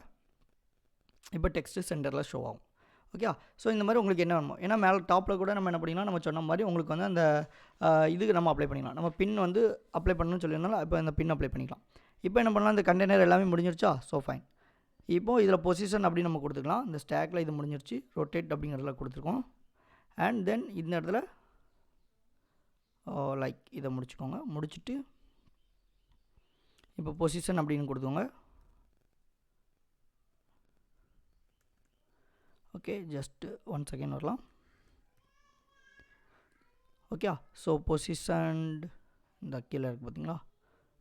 இப்போ டெக்ஸ்ட்டு சென்டரில் ஷோ ஆகும். ஓகே, ஸோ இந்த மாதிரி உங்களுக்கு என்ன வேணுமோ, ஏன்னா மேலே டாப்பில் கூட நம்ம என்ன பண்ணிக்கலாம், நம்ம சொன்ன மாதிரி உங்களுக்கு வந்து அந்த இதுக்கு நம்ம அப்ளை பண்ணிக்கலாம். நம்ம பின் வந்து அப்ளை பண்ணணும்னு சொல்லியிருந்தாலும் இப்போ அந்த பின் அப்ளை பண்ணிக்கலாம். இப்போ என்ன பண்ணலாம், இந்த கண்டெய்னர் எல்லாமே முடிஞ்சிருச்சா. So fine. இப்போது இதில் பொசிஷன் அப்படின்னு நம்ம கொடுத்துக்கலாம். இந்த ஸ்டாக்கில் இது முடிஞ்சிருச்சு, ரொட்டேட் அப்படிங்கிறதுல கொடுத்துருக்கோம். அண்ட் தென் இந்த இடத்துல லைக் இதை முடிச்சுக்கோங்க. முடிச்சுட்டு இப்போ பொசிஷன் அப்படின்னு கொடுத்துக்கோங்க. ஓகே, ஜஸ்ட் 1 செகண்ட் வரலாம். ஓகே, ஸோ பொசிஷன்ட் இந்த கீழே இருக்குது பார்த்தீங்களா,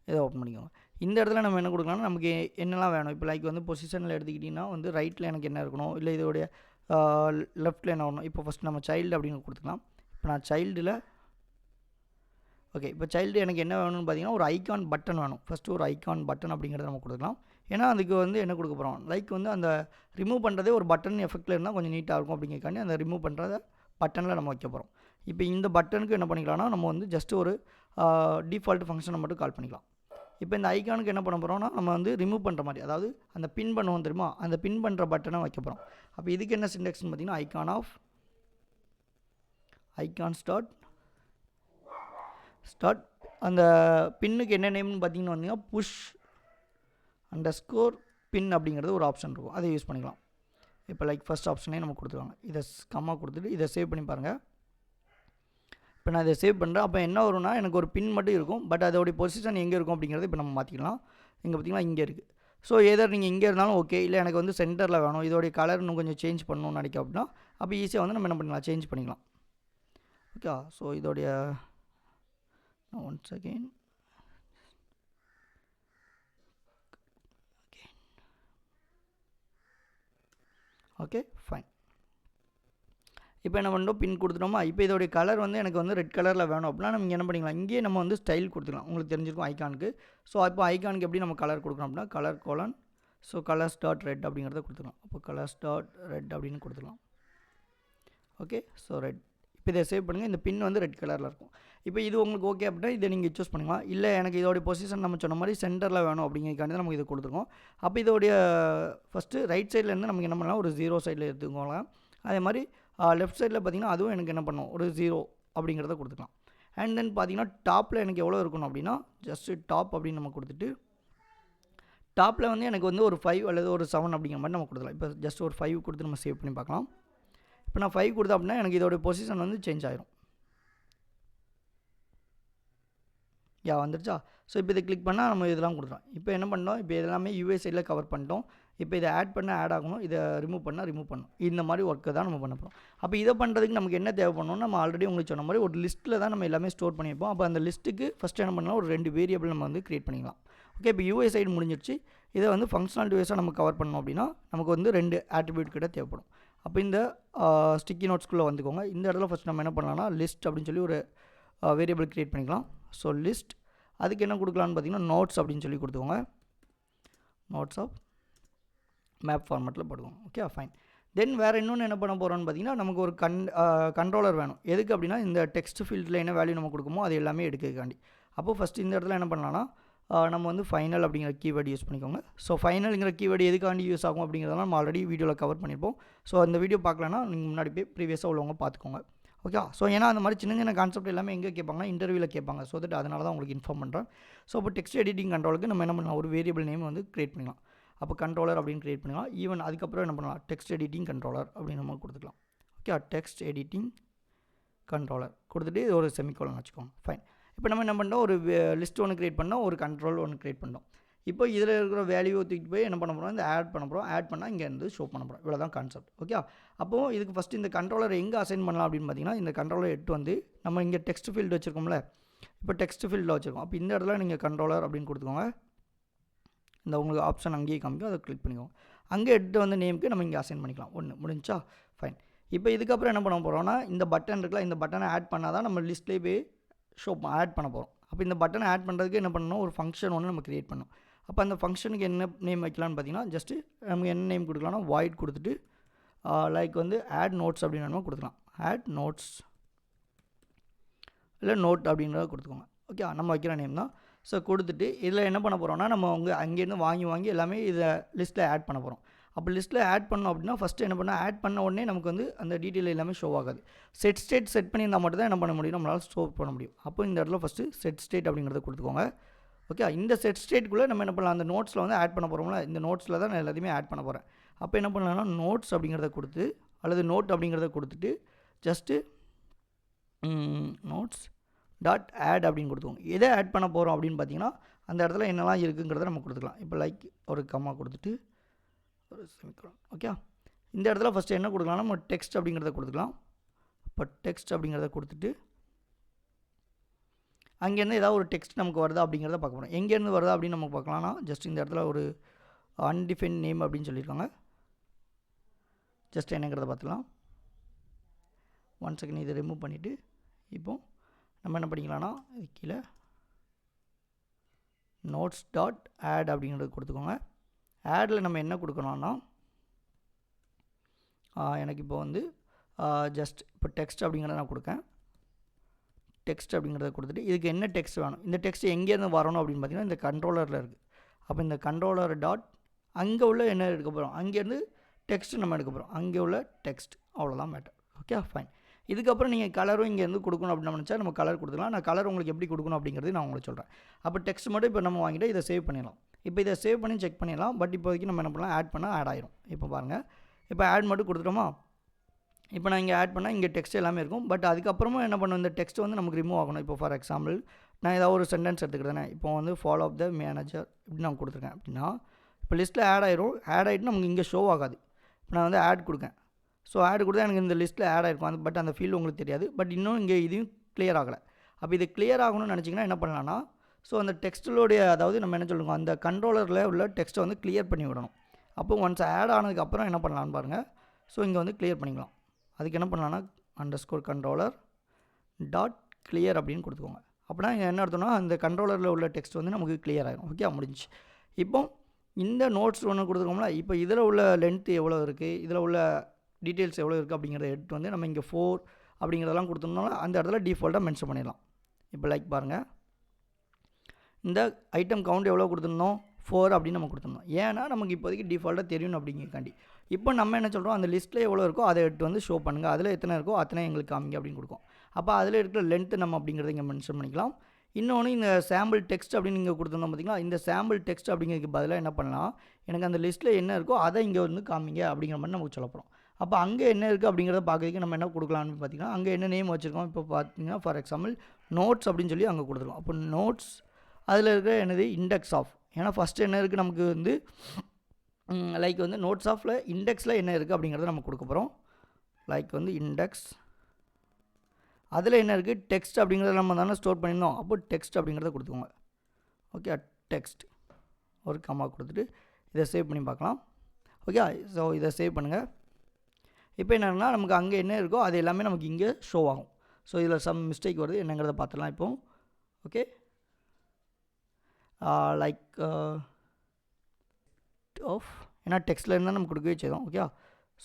இதை ஓப்பன் பண்ணிக்கோங்க. இந்த இடத்துல நம்ம என்ன கொடுக்கலாம்னா நமக்கு என்னெல்லாம் வேணும். இப்போ லைக் வந்து பொசிஷனில் எடுத்துக்கிட்டிங்கன்னா வந்து ரைட்டில் எனக்கு என்ன இருக்கணும், இல்லை இதோடைய லெஃப்ட்டில் என்ன வரணும். இப்போ ஃபஸ்ட் நம்ம சைல்டு அப்படின்னு கொடுத்துக்கலாம். இப்போ நான் சைல்டில் ஓகே, இப்போ சைல்டு எனக்கு என்ன வேணும்னு பார்த்தீங்கன்னா ஒரு ஐகான் பட்டன் வேணும். ஃபஸ்ட்டு ஒரு ஐகான் பட்டன் அப்படிங்கிறத நம்ம கொடுக்கலாம். ஏன்னா அதுக்கு வந்து என்ன கொடுக்க போகிறோம், லைக் வந்து அந்த ரிமூவ் பண்ணுறதே ஒரு பட்டன் எஃபெக்டில் இருந்தால் கொஞ்சம் நீட்டாக இருக்கும் அப்படிங்கிறக்காண்டி அந்த ரிமூவ் பண்ணுறத பட்டனில் நம்ம வைக்க போகிறோம். இப்போ இந்த பட்டனுக்கு என்ன பண்ணிக்கலாம்னா நம்ம வந்து ஜஸ்ட் ஒரு டிஃபால்ட் ஃபங்க்ஷனை மட்டும் கால் பண்ணிக்கலாம். இப்போ இந்த ஐகானுக்கு என்ன பண்ண போகிறோம்னா நம்ம வந்து ரிமூவ் பண்ணுற மாதிரி, அதாவது அந்த பின் பண்ணுவோம் தெரியுமா, அந்த பின் பண்ணுற பட்டனை வைக்க போகிறோம். அப்போ இதுக்கு என்ன சின்டெக்ஸ்னு பார்த்தீங்கன்னா ஐகான் ஆஃப் ஐகான் ஸ்டார்ட் அந்த பின்னுக்கு என்ன நேம்னு பார்த்தீங்கன்னு வந்தீங்கன்னா புஷ் அண்டர்ஸ்கோர் பின் அப்படிங்கிறது ஒரு ஆப்ஷன் இருக்கும், அதை யூஸ் பண்ணிக்கலாம். இப்போ லைக் ஃபஸ்ட் ஆப்ஷனே நம்ம கொடுத்துருவாங்க. இதை கம்மா கொடுத்துட்டு இதை சேவ் பண்ணி பாருங்கள். இப்போ நான் இதை சேவ் பண்ணுறேன். அப்போ என்ன வரும்னா எனக்கு ஒரு பின் மட்டும் இருக்கும், பட் அதோடைய பொசிஷன் எங்கே இருக்கும் அப்படிங்கிறது இப்போ நம்ம மாற்றிக்கலாம். இங்கே பார்த்திங்கன்னா இங்கே இருக்குது. ஸோ எதர் நீங்கள் இங்கே இருந்தாலும் ஓகே, இல்லை எனக்கு வந்து சென்டரில் வேணும், இதோடைய கலர் இன்னும் கொஞ்சம் சேஞ்ச் பண்ணணும்னு நினைக்க அப்படின்னா அப்போ ஈஸியாக வந்து நம்ம என்ன பண்ணிக்கலாம், சேஞ்ச் பண்ணிக்கலாம். ஓகே, ஸோ இதோடைய once again ஓகே, ஃபைன். இப்போ என்ன பண்ணுறோம், பின் கொடுத்துட்டோமா. இப்போ இதோடைய கலர் வந்து எனக்கு வந்து ரெட் கலரில் வேணும் அப்படின்னா நம்ம என்ன பண்ணிக்கலாம், இங்கேயே நம்ம வந்து ஸ்டைல் கொடுத்துக்கலாம். உங்களுக்கு தெரிஞ்சிருக்கும் ஐகானுக்கு. ஸோ இப்போ ஐகானுக்கு எப்படி நம்ம கலர் கொடுக்கணும் அப்படின்னா colour colon so colours dot red அப்படிங்கிறத கொடுத்துக்கலாம். அப்போ கலர்ஸ் டாட் ரெட் அப்படின்னு கொடுத்துக்கலாம். Okay, so red. இப்போ இப்போ இதை சேவ் பண்ணுங்கள். இந்த பின் வந்து ரெட் கலரில் இருக்கும். இப்போ இது உங்களுக்கு ஓகே அப்படின்னா இதை நீங்கள் சூஸ் பண்ணிக்கலாம். இல்லை எனக்கு இதோடைய பொசிஷன் நம்ம சொன்ன மாதிரி சென்டரில் வேணும் அப்படிங்கிறதுக்காண்டி தான் நமக்கு இதை கொடுத்துருக்கோம். அப்போ இதோடைய ஃபஸ்ட்டு ரைட் சைட்லேருந்து நமக்கு என்ன பண்ணலாம், ஒரு 0 சைடில் எடுத்துக்கோங்களேன். அதே மாதிரி லெஃப்ட் சைடில் பார்த்திங்கன்னா அதுவும் எனக்கு என்ன பண்ணும், ஒரு 0 அப்படிங்கிறத கொடுத்துக்கலாம். அண்ட் தென் பார்த்திங்கன்னா டாப்பில் எனக்கு எவ்வளோ இருக்கணும் அப்படின்னா ஜஸ்ட்டு டாப் அப்படின்னு நம்ம கொடுத்துட்டு டாப்பில் வந்து எனக்கு வந்து ஒரு 5 அல்லது ஒரு 7 அப்படிங்கிற மாதிரி நம்ம கொடுத்துக்கலாம். இப்போ ஜஸ்ட் ஒரு 5 கொடுத்து நம்ம சேவ் பண்ணி பார்க்கலாம். இப்போ நான் 5 கொடுத்தேன் அப்படின்னா எனக்கு இதோடைய பொசிஷன் வந்து சேஞ்ச் ஆயிரும். வந்துருச்சா? ஸோ இப்போ இதை கிளிக் பண்ணால் நம்ம இதெல்லாம் கொடுத்துறோம். இப்போ என்ன பண்ணோம், இப்போ இதெல்லாமே யூஏ சைடில் கவர் பண்ணிட்டோம். இப்போ இதை ஆட் பண்ண ஆட் ஆகணும், இதை ரிமூவ் பண்ணால் ரிமூவ் பண்ணணும். இந்த மாதிரி ஒர்க்கை தான் நம்ம பண்ண போகிறோம். அப்போ இதை பண்ணுறதுக்கு நமக்கு என்ன தேவைப்படணும், நம்ம ஆல்ரெடி உங்களுக்கு சொன்ன மாதிரி ஒரு லிஸ்ட்டில் தான் நம்ம எல்லாமே ஸ்டோர் பண்ணியிருப்போம். அப்போ அந்த லிஸ்ட்டுக்கு ஃபஸ்ட்டு என்ன பண்ணலாம், ஒரு 2 வேரியபிள் நம்ம வந்து க்ரியேட் பண்ணிக்கலாம். ஓகே, இப்போ யூஐ சைடு முடிஞ்சிடுச்சு. இதை வந்து ஃபங்க்ஷனல் டிவைஸாக நம்ம கவர் பண்ணோம் அப்படின்னா நமக்கு வந்து 2 ஆட்ரிபியூட் கிட்ட தேவைப்படும். அப்போ இந்த ஸ்டிக்கி நோட்ஸ்குள்ளே வந்துக்கோங்க. இந்த இடத்துல ஃபஸ்ட் நம்ம என்ன பண்ணலாம்னா லிஸ்ட் அப்படின்னு சொல்லி ஒரு வேரியபிள் க்ரியேட் பண்ணிக்கலாம். ஸோ லிஸ்ட் அதுக்கு என்ன கொடுக்கலான்னு பார்த்தீங்கன்னா நோட்ஸ் அப்படின்னு சொல்லி கொடுத்துக்கோங்க. நோட்ஸ் ஆஃப் மேப் ஃபார்மேட்டில் போடுவோம். Okay fine. தென் வேறு இன்னொன்று என்ன பண்ண போகிறோம்னு பார்த்தீங்கன்னா நமக்கு ஒரு கண்ட்ரோலர் வேணும். எதுக்கு அப்படின்னா இந்த டெக்ஸ்ட் ஃபீல்டில் என்ன வேல்யூ நம்ம கொடுக்குமோ அது எல்லாமே எடுக்கிறதுக்காண்டி. அப்போது ஃபஸ்ட்டு இந்த இடத்துல என்ன பண்ணலாம்னா நம்ம வந்து ஃபைனல் அப்படிங்கிற கீவேர்டு யூஸ் பண்ணிக்கோங்க. ஸோ ஃபைனலுங்கிற கீவேர்டு எதுக்காண்டி யூஸ் ஆகும் அப்படிங்கிறதெல்லாம் நம்ம ஆல்ரெடி வீடியோவில் கவர் பண்ணியிருப்போம். ஸோ அந்த வீடியோ பார்க்கலன்னா நீங்கள் முன்னாடி போய் ப்ரீவியஸாக உள்ளவங்க பார்த்துக்கோங்க. ஓகே, ஸோ ஏன்னா அந்த மாதிரி சின்ன சின்ன கான்செப்ட் எல்லாமே எங்கே கேட்பாங்கன்னா இன்டர்வியூவில் கேட்பாங்க. ஸோ தட் அதனால தான் உங்களுக்கு இன்ஃபார்ம் பண்ணுறேன். ஸோ இப்போ டெக்ஸ்ட் எடிட்டிங் கண்ட்ரோலுக்கு நம்ம என்ன பண்ணலாம், ஒரு வேரியபிள் நேம் வந்து க்ரியேட் பண்ணிக்கலாம். அப்போ கண்ட்ரோலர் அப்படின்னு க்ரியேட் பண்ணிக்கலாம். ஈவன் அதுக்கப்புறம் என்ன பண்ணலாம், டெக்ஸ்ட் எடிட்டிங் கண்ட்ரோலர் அப்படின்னு நம்ம கொடுத்துக்கலாம். ஓகே, டெக்ஸ்ட் எடிட்டிங் கண்ட்ரோலர் கொடுத்துட்டு ஒரு செமிகோலன் வச்சுக்கோங்க. ஃபைன். இப்போ நம்ம என்ன பண்ணோம், ஒரு லிஸ்ட் ஒன்று க்ரியேட் பண்ணோம், ஒரு கண்ட்ரோல் ஒன்று க்ரியேட் பண்ணோம். இப்போ இதில் இருக்கிற வேல்யூ தூக்கிட்டு போய் என்ன பண்ண போகிறோம், இந்த ஆட் பண்ண போகிறோம். ஆட் பண்ணால் இங்கே இருந்து ஷோ பண்ண போகிறோம். இவ்வளோ தான் கான்செப்ட். ஓகே, அப்போது இதுக்கு ஃபஸ்ட்டு இந்த கண்ட்ரோலர் எங்கே அசைன் பண்ணலாம் அப்படின்னு பார்த்தீங்கன்னா இந்த கண்ட்ரோலர் 8 வந்து நம்ம இங்கே டெக்ஸ்ட் ஃபீல்டு வச்சுருக்கோம்ல, இப்போ டெக்ஸ்ட் ஃபீல்டில் வச்சுருக்கோம். அப்போ இந்த இடத்துல நீங்கள் கண்ட்ரோலர் அப்படின்னு கொடுத்துக்கோங்க. இந்த உங்களுக்கு ஆப்ஷன் அங்கேயே காமிக்கும், அதை கிளிக் பண்ணிக்கோங்க. அங்கே 8 வந்து நேமுக்கு நம்ம இங்கே அசைன் பண்ணிக்கலாம். ஒன்று முடிஞ்சா ஃபைன். இப்போ இதுக்கப்புறம் என்ன பண்ண போகிறோம்னா இந்த பட்டன் இருக்குல்ல, இந்த பட்டனை ஆட் பண்ணால் தான் நம்ம லிஸ்ட்லேயே போய் ஆட் பண்ண போகிறோம். அப்போ இந்த பட்டனை ஆட் பண்ணுறதுக்கு என்ன பண்ணணும், ஒரு ஃபங்க்ஷன் ஒன்று நம்ம க்ரியேட் பண்ணணும். அப்போ அந்த ஃபங்க்ஷனுக்கு என்ன நேம் வைக்கலான்னு பார்த்தீங்கன்னா ஜஸ்ட்டு நமக்கு என்ன நேம் கொடுக்கலாம்னா வாய்ட் கொடுத்துட்டு லைக் வந்து ஆட் நோட்ஸ் அப்படின்னு நம்ம கொடுத்துக்கலாம். ஆட் நோட்ஸ் இல்லை நோட் அப்படின்றத கொடுத்துக்கோங்க. ஓகே, நம்ம வைக்கிற நேம் தான். ஸோ கொடுத்துட்டு இதில் என்ன பண்ண போகிறோம்னா நம்ம அங்கேருந்து வாங்கி எல்லாமே இதை லிஸ்ட்டில் ஆட் பண்ண போகிறோம். அப்போ லிஸ்ட்டில் ஆட் பண்ணோம் அப்படின்னா ஃபஸ்ட்டு என்ன பண்ணால் ஆட் பண்ண உடனே நமக்கு வந்து அந்த டீட்டெயில் எல்லாமே ஷோ ஆகாது. செட் பண்ணியிருந்தால் மட்டும் தான் என்ன பண்ண முடியும், நம்மளால் ஸ்டோர் பண்ண முடியும். அப்போ இந்த இடத்துல ஃபஸ்ட்டு செட் ஸ்டேட் அப்படிங்கிறத கொடுத்துக்கோங்க. ஓகே, இந்த செட் ஸ்டேட்டுக்குள்ளே நம்ம என்ன பண்ணலாம், அந்த நோட்ஸில் வந்து ஆட் பண்ண போகிறோம்ல, இந்த நோட்ஸில் தான் நான் எல்லாத்தையுமே ஆட் பண்ண போகிறேன். அப்போ என்ன பண்ணலாம்னா நோட்ஸ் அப்படிங்கிறத கொடுத்து அல்லது நோட் அப்படிங்கிறத கொடுத்துட்டு ஜஸ்ட்டு நோட்ஸ் டாட் ஆட் அப்படின்னு கொடுத்துக்கோங்க. எதை ஆட் பண்ண போகிறோம் அப்படின்னு பார்த்தீங்கன்னா அந்த இடத்துல என்னெல்லாம் இருக்குங்கிறத நம்ம கொடுத்துக்கலாம். இப்போ லைக் ஒரு கம்மா கொடுத்துட்டு ஒரு செமிகோலன். ஓகே, இந்த இடத்துல ஃபஸ்ட்டு என்ன கொடுக்கலாம்னா நம்ம டெக்ஸ்ட் அப்படிங்கிறத கொடுத்துக்கலாம். இப்போ டெக்ஸ்ட் அப்படிங்கிறத கொடுத்துட்டு அங்கேருந்து ஏதாவது ஒரு டெக்ஸ்ட் நமக்கு வருதா அப்படிங்கிறத பார்க்க போகிறோம். எங்கேருந்து வருதா அப்படின்னு நம்ம பார்க்கலாம்னா ஜஸ்ட் இந்த இடத்துல ஒரு அன்டிஃபைன் நேம் அப்படின்னு சொல்லியிருக்காங்க. ஜஸ்ட் என்னங்கிறத பார்த்துக்கலாம். 1 செகண்ட் இதை ரிமூவ் பண்ணிவிட்டு இப்போ நம்ம என்ன பண்ணிக்கலாம்னா இது கீழே நோட்ஸ் டாட் ஆட் அப்படிங்கிறது கொடுத்துக்கோங்க. ஆடில் நம்ம என்ன கொடுக்கணும்னா எனக்கு இப்போ வந்து ஜஸ்ட் இப்போ டெக்ஸ்ட் அப்படிங்கிறத நான் கொடுக்கேன். டெக்ஸ்ட் அப்படிங்கிறத கொடுத்துட்டு இதுக்கு என்ன டெக்ஸ்ட் வேணும், இந்த டெக்ஸ்ட் எங்கேருந்து வரணும் அப்படின்னு பார்த்தீங்கன்னா இந்த கண்ட்ரோலரில் இருக்குது. அப்போ இந்த கண்ட்ரோலர் டாட் அங்கே உள்ள என்ன எடுக்க போகிறோம், அங்கேருந்து டெக்ஸ்ட் நம்ம எடுக்க போகிறோம், அங்கே உள்ள டெக்ஸ்ட். அவ்வளோதான் மேட்டர். Okay fine. இதுக்கப்புறம் நீங்கள் கலரும் இங்கேருந்து கொடுக்கணும் அப்படின்னு நினச்சா நம்ம கலர் கொடுத்துக்கலாம். நான் கலர் உங்களுக்கு எப்படி கொடுக்கணும் அப்படிங்கிறது நான் உங்களுக்கு சொல்கிறேன். அப்போ டெக்ஸ்ட் மட்டும் இப்போ நம்ம வாங்கிட்டு இதை சேவ் பண்ணிடலாம். இப்போ இதை சேவ் பண்ணி செக் பண்ணிடலாம். பட் இப்போதைக்கு நம்ம என்ன பண்ணலாம், ஆட் பண்ணால் ஆட் ஆயிரும். இப்போ பாருங்கள், இப்போ ஆட் மட்டும் கொடுத்துட்டோமா. இப்போ நான் இங்கே ஆட் பண்ணால் இங்கே டெக்ஸ்ட் எல்லாமே இருக்கும். பட் அதுக்கப்புறமா என்ன பண்ணும், இந்த டெக்ஸ்ட் வந்து நமக்கு ரிமூவ் ஆகணும். இப்போ ஃபார் எக்ஸாம்பிள் நான் ஏதாவது ஒரு சென்டென்ஸ் எடுத்துக்கிட்டேனே, இப்போ வந்து ஃபாலோ ஆஃப் த மேனேஜர் இப்படி நான் கொடுத்துருக்கேன் அப்படின்னா இப்போ லிஸ்ட்டில் ஆட் ஆயிரும். ஆட் ஆகிட்டு நமக்கு இங்கே ஷோ ஆகாது. இப்போ நான் வந்து ஆட் கொடுக்கேன். ஸோ ஆட் கொடுத்தா எனக்கு இந்த லிஸ்ட்டில் ஆட் ஆகிருக்கும். பட் அந்த ஃபீல்டு உங்களுக்கு தெரியாது. பட் இன்னும் இங்கே இதையும் கிளியர் ஆகலை. அப்போ இது கிளியர் ஆகணும்னு நினச்சிங்கன்னா என்ன பண்ணலான்னா, ஸோ அந்த டெக்ஸ்ட்டிலோடைய அதாவது நம்ம என்ன சொல்லுவோம், அந்த கண்ட்ரோலரில் உள்ள டெக்ஸ்ட்டை வந்து கிளியர் பண்ணி விடணும். அப்போ ஒன்ஸ் ஆட் ஆனதுக்கப்புறம் என்ன பண்ணலான்னு பாருங்கள். ஸோ இங்கே வந்து கிளியர் பண்ணிக்கலாம். அதுக்கு என்ன பண்ணலான்னா அண்டர்ஸ்கோர் கண்ட்ரோலர் டாட் கிளியர் அப்படின்னு கொடுத்துக்கோங்க. அப்படின்னா என்ன அர்த்தம்னா அந்த கண்ட்ரோலரில் உள்ள டெக்ஸ்ட் வந்து நமக்கு கிளியர் ஆகிடும். ஓகே, முடிஞ்சு. இப்போ இந்த நோட்ஸ் ஒன்று கொடுத்துருக்கோம்ல, இப்போ இதில் உள்ள லென்த்து எவ்வளோ இருக்குது, இதில் உள்ள டீட்டெயில்ஸ் எவ்வளோ இருக்குது அப்படிங்கிறத எடுத்து வந்து நம்ம இங்கே 4 அப்படிங்கிறதெல்லாம் கொடுத்துருந்தோம்னா அந்த இடத்துல டிஃபால்ட்டாக மென்ஷன் பண்ணிடலாம். இப்போ லைக் பாருங்கள், இந்த ஐட்டம் கவுண்ட் எவ்வளோ கொடுத்துருந்தோம் 4 அப்படின்னு நம்ம கொடுத்துருந்தோம். ஏன்னா நமக்கு இப்போதைக்கு டிஃபால்ட்டாக தெரியணும் அப்படிங்கிறக்காண்டி. இப்போ நம்ம என்ன சொல்கிறோம், அந்த லிஸ்ட்டில் எவ்வளோ இருக்கோ அதை எடுத்து வந்து ஷோ பண்ணுங்கள், அதில் எத்தனை இருக்கோ அத்தனை எங்களுக்கு காமிங்க அப்படின்னு கொடுக்கும். அப்போ அதில் இருக்கிற லென்த்து நம்ம அப்படிங்கிறத இங்கே மென்ஷன் பண்ணிக்கலாம். இன்னொன்று இந்த சாம்பிள் டெக்ஸ்ட் அப்படின்னு நீங்கள் கொடுத்துருந்தோம் பார்த்தீங்களா, இந்த சாம்பிள் டெக்ஸ்ட் அப்படிங்கிறதுக்கு பதிலாக என்ன பண்ணலாம், எனக்கு அந்த லிஸ்ட்டில் என்ன இருக்கோ அதை இங்கே வந்து காமிங்க அப்படிங்கிற மாதிரி நமக்கு சொல்ல போகிறோம். அப்போ அங்கே என்ன இருக்குது அப்படிங்கிறத பார்க்குறதுக்கு நம்ம என்ன கொடுக்கலாம்னு பார்த்தீங்கன்னா, அங்கே என்ன நேம் வச்சுருக்கோம் இப்போ பார்த்தீங்கன்னா ஃபார் எக்ஸாம்பிள் நோட்ஸ் அப்படின்னு சொல்லி அங்கே கொடுத்துருக்கோம். அப்போ நோட்ஸ் அதில் இருக்கிற என்னது இண்டெக்ஸ் ஆஃப், ஏன்னா ஃபஸ்ட்டு என்ன இருக்குது நமக்கு வந்து லைக் வந்து நோட்ஸ் ஆஃபில் இண்டெக்ஸில் என்ன இருக்குது அப்படிங்கிறத நம்ம கொடுக்க போகிறோம். லைக் வந்து இண்டெக்ஸ் அதில் என்ன இருக்குது டெக்ஸ்ட் அப்படிங்கிறத நம்ம தானே ஸ்டோர் பண்ணியிருந்தோம். அப்போ டெக்ஸ்ட் அப்படிங்கிறத கொடுத்துக்கோங்க. ஓகே, டெக்ஸ்ட் ஒரு கமா கொடுத்துட்டு இதை சேவ் பண்ணி பார்க்கலாம். ஓகே, ஸோ இதை சேவ் பண்ணுங்கள். இப்போ என்னென்னா நமக்கு அங்கே என்ன இருக்கோ அது எல்லாமே நமக்கு இங்கே ஷோ ஆகும். ஸோ இதில் சம் மிஸ்டேக் வருது என்னங்கிறத பார்த்துடலாம் இப்போ. ஓகே, லைக் ஆஃப், ஏன்னா டெக்ஸ்ட்டில் இருந்தால் நம்ம கொடுக்கவே செய்தோம். Okay,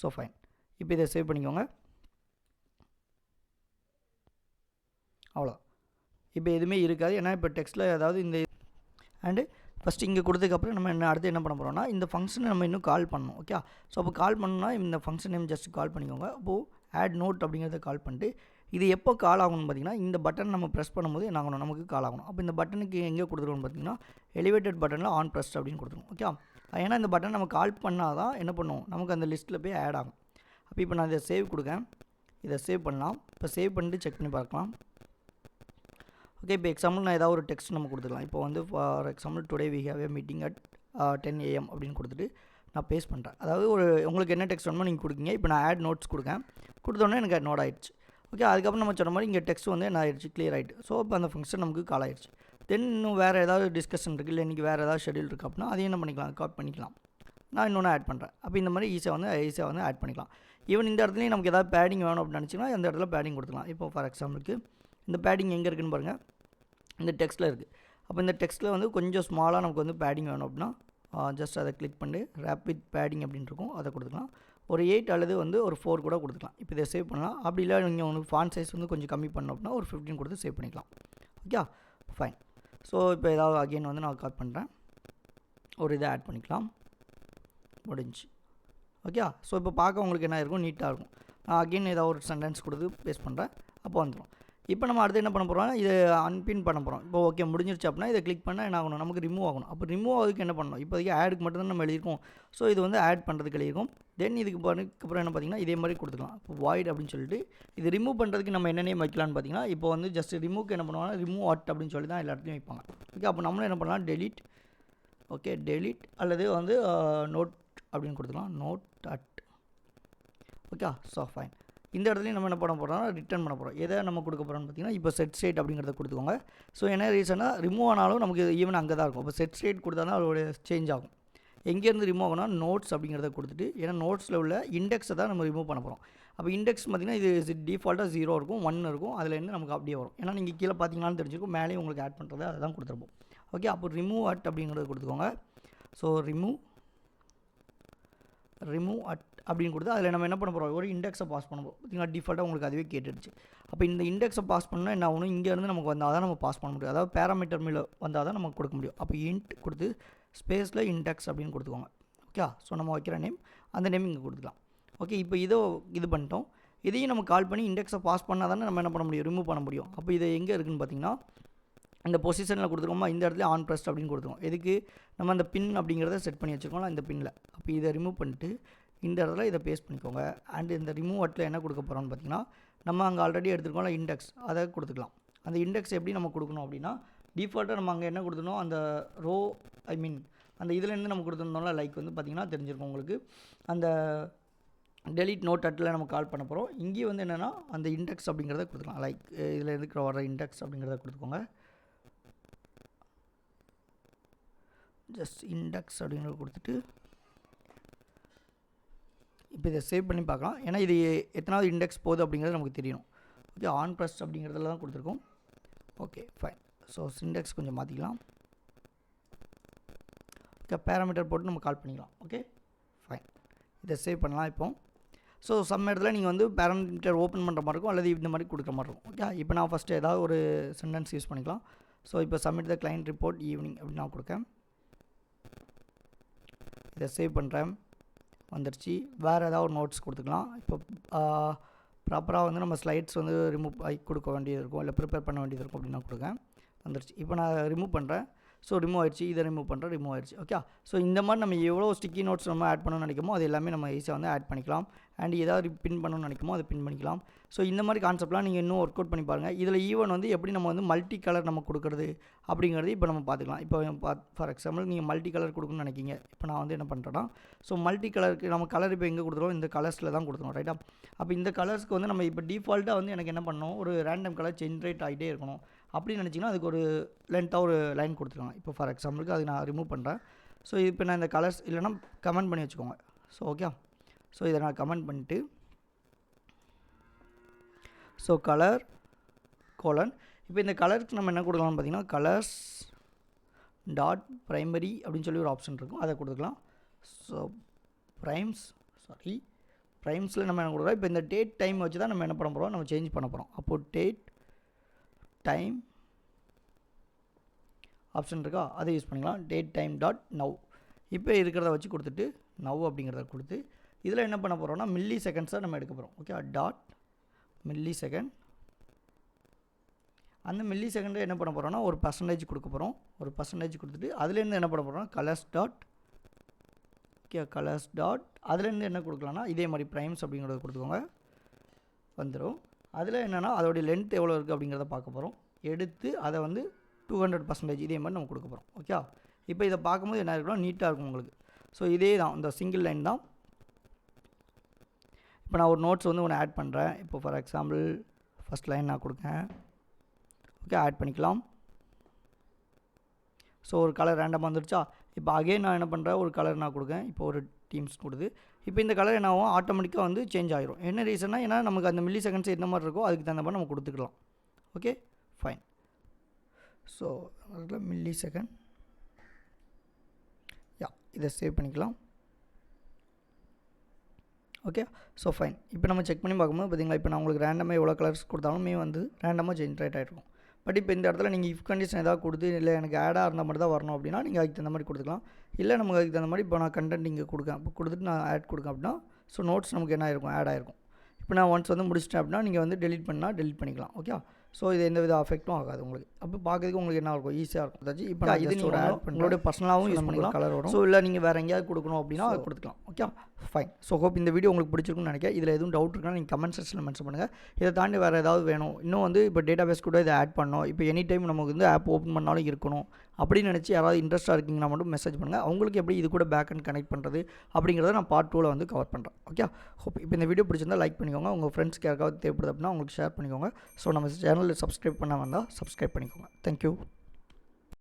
so fine. இப்போ இதை சேவ் பண்ணிக்கோங்க. அவ்வளோ, இப்போ எதுவுமே இருக்காது. ஏன்னா இப்போ டெக்ஸ்ட்டில் ஏதாவது இந்த அண்டு ஃபஸ்ட்டு இங்கே கொடுத்ததுக்கப்புறம் நம்ம அடுத்து என்ன பண்ண போகிறோம்னா இந்த ஃபங்க்ஷனை நம்ம இன்னும் கால் பண்ணணும். ஓகே, ஸோ அப்போ கால் பண்ணணும்னா இந்த ஃபங்க்ஷன் நேம் ஜஸ்ட் கால் பண்ணிக்கோங்க. அப்போது ஆட் நோட் அப்படிங்கிறத கால் பண்ணிட்டு இது எப்போ கால் ஆகணும்னு பார்த்தீங்கன்னா இந்த பட்டன் நம்ம ப்ரெஸ் பண்ணும்போது என்ன ஆகணும், நமக்கு கால் ஆகணும். அப்போ இந்த பட்டனுக்கு எங்கே கொடுத்துருவோம்னு பார்த்தீங்கன்னா எலிவேட்டட் பட்டனில் ஆன் ப்ரெஸ்ட் அப்படின்னு கொடுத்துருவோம். ஓகே, ஏன்னா இந்த பட்டன் நம்ம கால் பண்ணால் தான் என்ன பண்ணுவோம், நமக்கு அந்த லிஸ்ட்டில் போய் ஆட் ஆகும். அப்போ இப்போ நான் இதை சேவ் கொடுக்கேன், இதை சேவ் பண்ணலாம். இப்போ சேவ் பண்ணிட்டு செக் பண்ணி பார்க்கலாம். ஓகே, இப்போ எக்ஸாம்பிள் நான் ஏதாவது ஒரு டெக்ஸ்ட் நம்ம கொடுத்துக்கலாம். இப்போ வந்து for example today we have a meeting at 10 AM அப்படின்னு கொடுத்துட்டு நான் பேஸ்ட் பண்ணுறேன். அதாவது ஒரு உங்களுக்கு என்ன டெக்ஸ்ட் வேணுமோ நீங்கள் கொடுங்க. இப்போ நான் ஆட் நோட்ஸ் கொடுத்தோன்னே எனக்கு நோட் ஆகிடுச்சு. ஓகே, அதுக்கப்புறம் நம்ம சொன்ன மாதிரி இங்கே டெக்ஸ்ட் வந்து என்ன ஆயிடுச்சு, கிளியர் ஆகிட்டு. ஸோ இப்போ அந்த ஃபங்க்ஷன் நமக்கு கால் ஆகிடுச்சு. தென் இன்னும் வேறு ஏதாவது டிஸ்கஷன் இருக்குது, இல்லை இன்றைக்கி வேறு ஏதாவது ஷெடியூல் இருக்குது அப்படின்னா அதையும் என்ன பண்ணிக்கலாம், காப்பி பண்ணிக்கலாம். நான் இன்னொன்று ஆட் பண்ணுறேன். அப்போ இந்த மாதிரி ஈஸியாக வந்து ஆட் பண்ணிக்கலாம். ஈவன் இந்த இடத்துலையும் நமக்கு ஏதாவது பேடிங் வேணும் அப்படின்னு நினச்சிங்கன்னா அந்த இடத்துல பேடிங் கொடுத்துக்கலாம். இப்போ ஃபார் எக்ஸாம்பிளுக்கு இந்த பேடிங் எங்கே இருக்குதுன்னு பாருங்கள், இந்த டெக்ஸ்ட்டில் இருக்குது. அப்போ இந்த டெக்ஸ்ட்டில் வந்து கொஞ்சம் ஸ்மாலாக நமக்கு வந்து பேடிங் வேணும் அப்படின்னா ஜஸ்ட் அதை கிளிக் பண்ணி ரேப்பிட் பேடிங் அப்படின்னு இருக்கும், அதை கொடுத்துக்கலாம். ஒரு 8 அல்லது வந்து ஒரு 4 கூட கொடுத்துக்கலாம். இப்போ இதை சேவ் பண்ணலாம். அப்படி இல்லை நீங்கள் உங்களுக்கு ஃபாண்ட் சைஸ் வந்து கொஞ்சம் கம்மி பண்ணோம் அப்படின்னா ஒரு 15 கொடுத்து சேவ் பண்ணிக்கலாம். Okay, fine. ஸோ இப்போ ஏதாவது அகெயின் வந்து நான் கால் பண்ணுறேன், ஒரு இதை ஆட் பண்ணிக்கலாம், முடிஞ்சு. ஓகே, ஸோ இப்போ பார்க்க உங்களுக்கு என்ன இருக்கும், நீட்டாக இருக்கும். நான் அகெயின் ஏதாவது ஒரு சென்டென்ஸ் கொடுத்து பேஸ்ட் பண்ணுறேன், அப்போ வந்துடும். இப்போ நம்ம அடுத்து என்ன பண்ண போகிறோம்னா இதை அன்பின் பண்ண போகிறோம். இப்போ ஓகே முடிஞ்சிருச்சு அப்படின்னா இதை கிளிக் பண்ணால் என்ன ஆகணும், நமக்கு ரிமூவ் ஆகணும். அப்போ ரிமூவ் ஆகுதுக்கு என்ன பண்ணணும், இப்போதைக்கு ஆடுக்கு மட்டும்தான் நம்ம எழுதியிருக்கோம். ஸோ இது வந்து ஆட் பண்ணுறதுக்கு எழுதியிருக்கோம். தென் இதுக்கு அப்புறம் என்ன பார்த்தீங்கன்னா இதே மாதிரி கொடுத்துக்கலாம். இப்போ வாய்ட் அப்படின்னு சொல்லிட்டு இது ரிமூவ் பண்ணுறதுக்கு நம்ம என்ன நேம் வைக்கலான்னு பார்த்தீங்கன்னா இப்போ வந்து ஜஸ்ட் ரிமூவ்க்கு என்ன பண்ணுவாங்கன்னா ரிமூவ் அட் அப்படின்னு சொல்லி தான் எல்லா இடத்துலையும் வைப்பாங்க. ஓகே, அப்போ நம்மளும் என்ன பண்ணலாம் டெலிட். ஓகே, டெலிட் அல்லது வந்து நோட் அப்படின்னு கொடுத்துக்கலாம், note at. Okay, so fine. இந்த இடத்துலையும் நம்ம என்ன பண்ண போகிறோம்னா ரிட்டர்ன் பண்ண போகிறோம். எதை நம்ம கொடுக்க போகிறோம்னு பார்த்தீங்கன்னா இப்போ செட் ஸ்டேட் அப்படிங்கிறத கொடுத்துக்கோங்க. ஸோ என்ன ரீசனாக ரிமூவ் ஆனாலும் நமக்கு ஈவன் அங்கே தான் இருக்கும். இப்போ செட் ஸ்டேட் கொடுத்தா தான் அதோட சேஞ்ச் ஆகும். எங்கேருந்து ரிமூவ் ஆகும்னா நோட்ஸ் அப்படிங்கிறத கொடுத்துட்டு, ஏன்னா நோட்ஸில் உள்ள இண்டெக்ஸை தான் நம்ம ரிமூவ் பண்ண போகிறோம். அப்போ இண்டெக்ஸ் பார்த்திங்கன்னா இது டிஃபால்ட்டாக 0 இருக்கும், 1 இருக்கும், அதுலேருந்து நமக்கு அப்படியே வரும். ஏன்னா நீங்கள் கீழே பார்த்தீங்கன்னாலும் தெரிஞ்சிருக்கும், மேலேயும் உங்களுக்கு ஆட் பண்ணுறது அதை தான் கொடுத்துருப்போம். ஓகே, அப்போ ரிமூவ் அட் அப்படிங்கிறத கொடுத்துக்கோங்க. ஸோ ரிமூவ் அட் அப்படின்னு கொடுத்து அதில் நம்ம என்ன பண்ண போகிறோம், ஒரு இண்டெக்ஸை பாஸ் பண்ண போகிறோம். பார்த்திங்கன்னா டிஃபால்ட்டாக உங்களுக்கு அதுவே கேட்டுடுச்சு. அப்போ இந்த இண்டெக்ஸை பாஸ் பண்ணால் என்ன ஆகணும், இங்கேருந்து நமக்கு வந்தால் தான் நம்ம பாஸ் பண்ண முடியும். அதாவது பேராமீட்டர் மேலே வந்தால் தான் நமக்கு கொடுக்க முடியும். அப்போ இன்ட் கொடுத்து ஸ்பேஸில் இண்டெக்ஸ் அப்படின்னு கொடுத்துக்கோங்க. ஓகே, ஸோ நம்ம வைக்கிற நேம் அந்த நேம் இங்கே கொடுத்துக்கலாம். ஓகே, இப்போ இது பண்ணிட்டோம். இதையும் நம்ம கால் பண்ணி இண்டெக்ஸை பாஸ் பண்ணால் தானே நம்ம என்ன பண்ண முடியும், ரிமூவ் பண்ண முடியும். அப்போ இது எங்கே இருக்குதுன்னு பார்த்தீங்கன்னா இந்த பொசிஷனில் கொடுத்துருக்கோமா, இந்த இடத்துல ஆன் ப்ரெஸ்ட் அப்படின்னு கொடுத்துருவோம். எதுக்கு, நம்ம அந்த பின் அப்படிங்கிறத செட் பண்ணி வச்சுருக்கோம்ல இந்த பின்னில். அப்போ இதை ரிமூவ் பண்ணிட்டு இந்த இடத்துல இதை பேஸ்ட் பண்ணிக்கோங்க. அண்ட் இந்த ரிமூவ் அட்டில் என்ன கொடுக்க போகிறோம்னு பார்த்தீங்கன்னா நம்ம அங்கே ஆல்ரெடி எடுத்துருக்கோம்ல இண்டெக்ஸ், அதை கொடுத்துக்கலாம். அந்த இண்டெக்ஸ் எப்படி நம்ம கொடுக்கணும் அப்படின்னா டிஃபால்ட்டாக நம்ம அங்கே என்ன கொடுத்துனோம், அந்த ரோ அந்த இதுலேருந்து நம்ம கொடுத்துருந்தோம்ல லைக் வந்து பார்த்திங்கன்னா தெரிஞ்சிருக்கும் உங்களுக்கு. அந்த டெலிட் நோட் அட்டில் நம்ம கால் பண்ண போகிறோம். இங்கேயும் வந்து என்னென்னா அந்த இண்டெக்ஸ் அப்படிங்கிறத கொடுத்துக்கலாம். லைக் இதில் இருக்கிற வர இண்டெக்ஸ் அப்படிங்கிறத கொடுத்துக்கோங்க. ஜஸ்ட் இண்டெக்ஸ் அப்படிங்கிறத கொடுத்துட்டு இப்போ இதை சேவ் பண்ணி பார்க்கலாம். ஏன்னா இது எத்தனாவது இண்டெக்ஸ் போகுது அப்படிங்கிறது நமக்கு தெரியணும். ஓகே, ஆன் ப்ரெஸ்ட் அப்படிங்கிறதுல தான் கொடுத்துருக்கோம். Okay, fine. ஸோ சிண்டெக்ஸ் கொஞ்சம் மாற்றிக்கலாம். ஓகே, பேராமீட்டர் போட்டு நம்ம கால் பண்ணிக்கலாம். Okay, fine. இதை சேவ் பண்ணலாம் இப்போ. ஸோ சம் இடத்துல நீங்கள் வந்து பேராமீட்டர் ஓப்பன் பண்ணுற மாதிரி இருக்கும் அல்லது இந்த மாதிரி கொடுக்குற மாதிரி இருக்கும். ஓகே, இப்போ நான் ஃபஸ்ட்டு ஏதாவது ஒரு சென்டென்ஸ் யூஸ் பண்ணிக்கலாம். ஸோ இப்போ submit the client report evening அப்படின்னு நான் கொடுக்கேன். இதை சேவ் பண்ணுறேன், வந்துடுச்சு. வேறு ஏதாவது ஒரு நோட்ஸ் கொடுத்துக்கலாம். இப்போ ப்ராப்பராக வந்து நம்ம ஸ்லைட்ஸ் வந்து ரிமூவ் ஆகி கொடுக்க வேண்டியது இருக்கும், இல்லை ப்ரிப்பேர் பண்ண வேண்டியது இருக்கும் அப்படின்னு நான் கொடுக்கேன். வந்துடுச்சு. இப்போ நான் ரிமூவ் பண்ணுறேன். ஸோ ரிமூவ் ஆயிடுச்சு. இதை ரிமூவ் பண்ணுறேன், ரிமூவ் ஆயிடுச்சு. ஓகே, ஸோ இந்த மாதிரி நம்ம எவ்வளோ ஸ்டிக்கி நோட்ஸ் நம்ம ஆட் பண்ணணும்னு நினைக்குமோ அது எல்லாமே நம்ம ஈஸியாக வந்து ஆட் பண்ணிக்கலாம். அண்ட் ஏதாவது பின் பண்ணணும்னு நினைக்குமோ அதை பின் பண்ணிக்கலாம். ஸோ இந்த மாதிரி கான்செப்ட்லாம் நீங்கள் இன்னும் ஒர்க் அவுட் பண்ணி பாருங்கள். இதில் ஈவன் வந்து எப்படி நம்ம வந்து மல்டி கலர் நம்ம கொடுக்குறது அப்படிங்கிறது இப்போ நம்ம பார்த்துக்கலாம். இப்போ ஃபார் எக்ஸாம்பிள் நீங்கள் மல்டி கலர் கொடுக்கணும்னு நினைக்கிங்க. இப்போ நான் வந்து என்ன பண்ணுறேன்னா, ஸோ மல்டி கலருக்கு நம்ம கலர் இப்போ எங்கே கொடுத்துருவோம், இந்த கலர்ஸில் தான் கொடுத்துருவோம், ரைட்டா? அப்போ இந்த கலர்ஸ்க்கு வந்து நம்ம இப்போ டிஃபால்ட்டாக வந்து எனக்கு என்ன பண்ணணும், ஒரு ரேண்டம் கலர் ஜென்ரேட் ஆகிட்டே இருக்கணும் அப்படின்னு நினச்சிங்கன்னா அதுக்கு ஒரு லென்த்தாக ஒரு லைன் கொடுத்துருவாங்க. இப்போ ஃபார் எக்ஸாம்பிளுக்கு அது நான் ரிமூவ் பண்ணுறேன். ஸோ இப்போ நான் இந்த கலர்ஸ் இல்லைனா கமெண்ட் பண்ணி வச்சுக்கோங்க. ஸோ ஓகே, ஸோ இதை நான் கமெண்ட் பண்ணிட்டு ஸோ கலர் கோலன், இப்போ இந்த கலருக்கு நம்ம என்ன கொடுக்கலாம்னு பார்த்தீங்கன்னா கலர்ஸ் டாட் ப்ரைமரி அப்படின்னு சொல்லி ஒரு ஆப்ஷன் இருக்கும், அதை கொடுத்துக்கலாம். ஸோ ப்ரைம்ஸில் நம்ம என்ன கொடுக்குறோம், இப்போ இந்த டேட் டைம் வச்சு தான் நம்ம என்ன பண்ண போகிறோம், நம்ம சேஞ்ச் பண்ண போகிறோம். அப்போது டேட் டைம் ஆப்ஷன் இருக்கா, அதை யூஸ் பண்ணிக்கலாம். டேட் டைம் டாட் நவ் இப்போ இருக்கிறத வச்சு கொடுத்துட்டு நவ் அப்படிங்கிறத கொடுத்து இதில் என்ன பண்ண போகிறோம்னா மில்லி செகண்ட்ஸாக நம்ம எடுக்க போகிறோம். Okay, dot milli second. அந்த மில்லி செகண்டை என்ன பண்ண போகிறோம்னா ஒரு பர்சன்டேஜ் கொடுக்க போகிறோம். ஒரு பர்சன்டேஜ் கொடுத்துட்டு அதுலேருந்து என்ன பண்ண போகிறோம்னா colours dot, okay colours dot, அதுலேருந்து என்ன கொடுக்கலாம்னா இதே மாதிரி ப்ரைம்ஸ் அப்படிங்கிறத கொடுத்துக்கோங்க, வந்துடும். அதில் என்னென்னா அதோடைய லென்த் எவ்வளோ இருக்குது அப்படிங்கிறத பார்க்க போகிறோம். எடுத்து அதை வந்து 200% இதே மாதிரி நம்ம கொடுக்க போகிறோம். ஓகே, இப்போ இதை பார்க்கும்போது என்ன இருக்கணும், நீட்டாக இருக்கும் உங்களுக்கு. ஸோ இதே தான், இந்த சிங்கிள் லைன் தான். இப்போ நான் ஒரு நோட்ஸ் வந்து ஒன்று ஆட் பண்ணுறேன். இப்போ ஃபார் எக்ஸாம்பிள் ஃபஸ்ட் லைன் நான் கொடுக்கேன். ஓகே, ஆட் பண்ணிக்கலாம். ஸோ ஒரு கலர் ரேண்டமாக வந்துருச்சா. இப்போ அகைன் நான் என்ன பண்ணுறேன், ஒரு கலர் நான் கொடுக்கேன். இப்போ ஒரு டீம்ஸ் கொடுத்து இப்போ இந்த கலர் என்ன ஆகும், ஆட்டோமேட்டிக்காக வந்து சேஞ்ச் ஆகிரும். என்ன ரீசன்னா, ஏன்னா நமக்கு அந்த மில்லி செகண்ட்ஸ் எந்த மாதிரி இருக்கோ அதுக்கு தகுந்த மாதிரி நம்ம கொடுத்துக்கலாம். Okay fine. ஸோ அதில் மில்லி செகண்ட், யா இதை சேவ் பண்ணிக்கலாம். Okay, so fine. இப்போ நம்ம செக் பண்ணி பார்க்கும்போது பார்த்தீங்களா, இப்போ நான் உங்களுக்கு ரேண்டமாக எவ்வளோ கலர்ஸ் கொடுத்தாலுமே வந்து ரேண்டமாக ஜென்ரேட் ஆகிருக்கும். பட் இப்போ இந்த இடத்துல நீங்கள் இஃப் கண்டிஷன் ஏதாவது கொடுத்து இல்லை எனக்கு ஆடாக இருந்தால் மட்டும் தான் வரணும் அப்படின்னா நீங்கள் அதுக்கு தகுந்த மாதிரி கொடுத்துக்கலாம். இல்லை நமக்கு அதுக்கு தகுந்த மாதிரி இப்போ நான் கண்டென்ட் இங்கே கொடுக்கேன், இப்போ கொடுத்துட்டு நான் ஆட் கொடுக்கேன் அப்படின்னா ஸோ நோட்ஸ் நமக்கு என்ன ஆயிருக்கும், ஆட் ஆகிருக்கும். இப்போ நான் ஒன்ஸ் வந்து முடிச்சிட்டேன் அப்படின்னா நீங்கள் வந்து டெலிட் பண்ணால் டெலிட் பண்ணிக்கலாம். ஓகே, ஸோ இது எந்த வித அஃபெக்ட்டும் ஆகாது உங்களுக்கு. அப்போ பார்க்கறதுக்கு உங்களுக்கு என்ன இருக்கும், ஈஸியாக இருக்கும். அதாச்சும் இப்போ நான் இது நீங்கள் ஆட் உங்களோட பர்சனலாகவும் யூஸ் பண்ணிக்கலாம், கலர் வரும். ஸோ இல்லை நீங்கள் வேறு எங்கேயாவது கொடுக்கணும் அப்படின்னா அது கொடுத்துக்கலாம். Okay fine. ஸோ ஹோப் இந்த வீடியோ உங்களுக்கு பிடிச்சிருக்குன்னு நினைக்கிறேன். இதில் எதுவும் டவுட் இருக்குன்னா நீங்கள் கமெண்ட் செக்ஷனில் மென்ஷன் பண்ணுங்கள். இதை தாண்டி வேறு ஏதாவது வேணும், இன்னும் வந்து இப்போ டேட்டா பேஸ் கூட இதை ஆட் பண்ணணும், இப்போ எனி டைம் நமக்கு வந்து ஆப் ஓப்பன் பண்ணாலும் இருக்கணும் அப்படின்னு நினச்சி யாராவது இன்ட்ரெஸ்ட்டாக இருக்கீங்கன்னா மட்டும் மெசேஜ் பண்ணுங்கள். அவங்களுக்கு எப்படி இது கூட பேக் அண்ட் கனெக்ட் பண்ணுறது அப்படிங்கிறத நான் பார்ட் 2ல் வந்து கவர் பண்ணுறேன். ஓகே, ஹோப் இப்போ இந்த வீடியோ பிடிச்சிருந்தால் லைக் பண்ணிக்கோங்க. உங்கள் ஃப்ரெண்ட்ஸ்க்கு யாருக்காவது தேவைப்படுது அப்படின்னா உங்களுக்கு ஷேர் பண்ணிக்கோங்க. ஸோ நம்ம சேனலில் சப்ஸ்கிரைப் பண்ண வந்தால் சப்ஸ்கிரைப் பண்ணிக்கோங்க. தேங்க்யூ.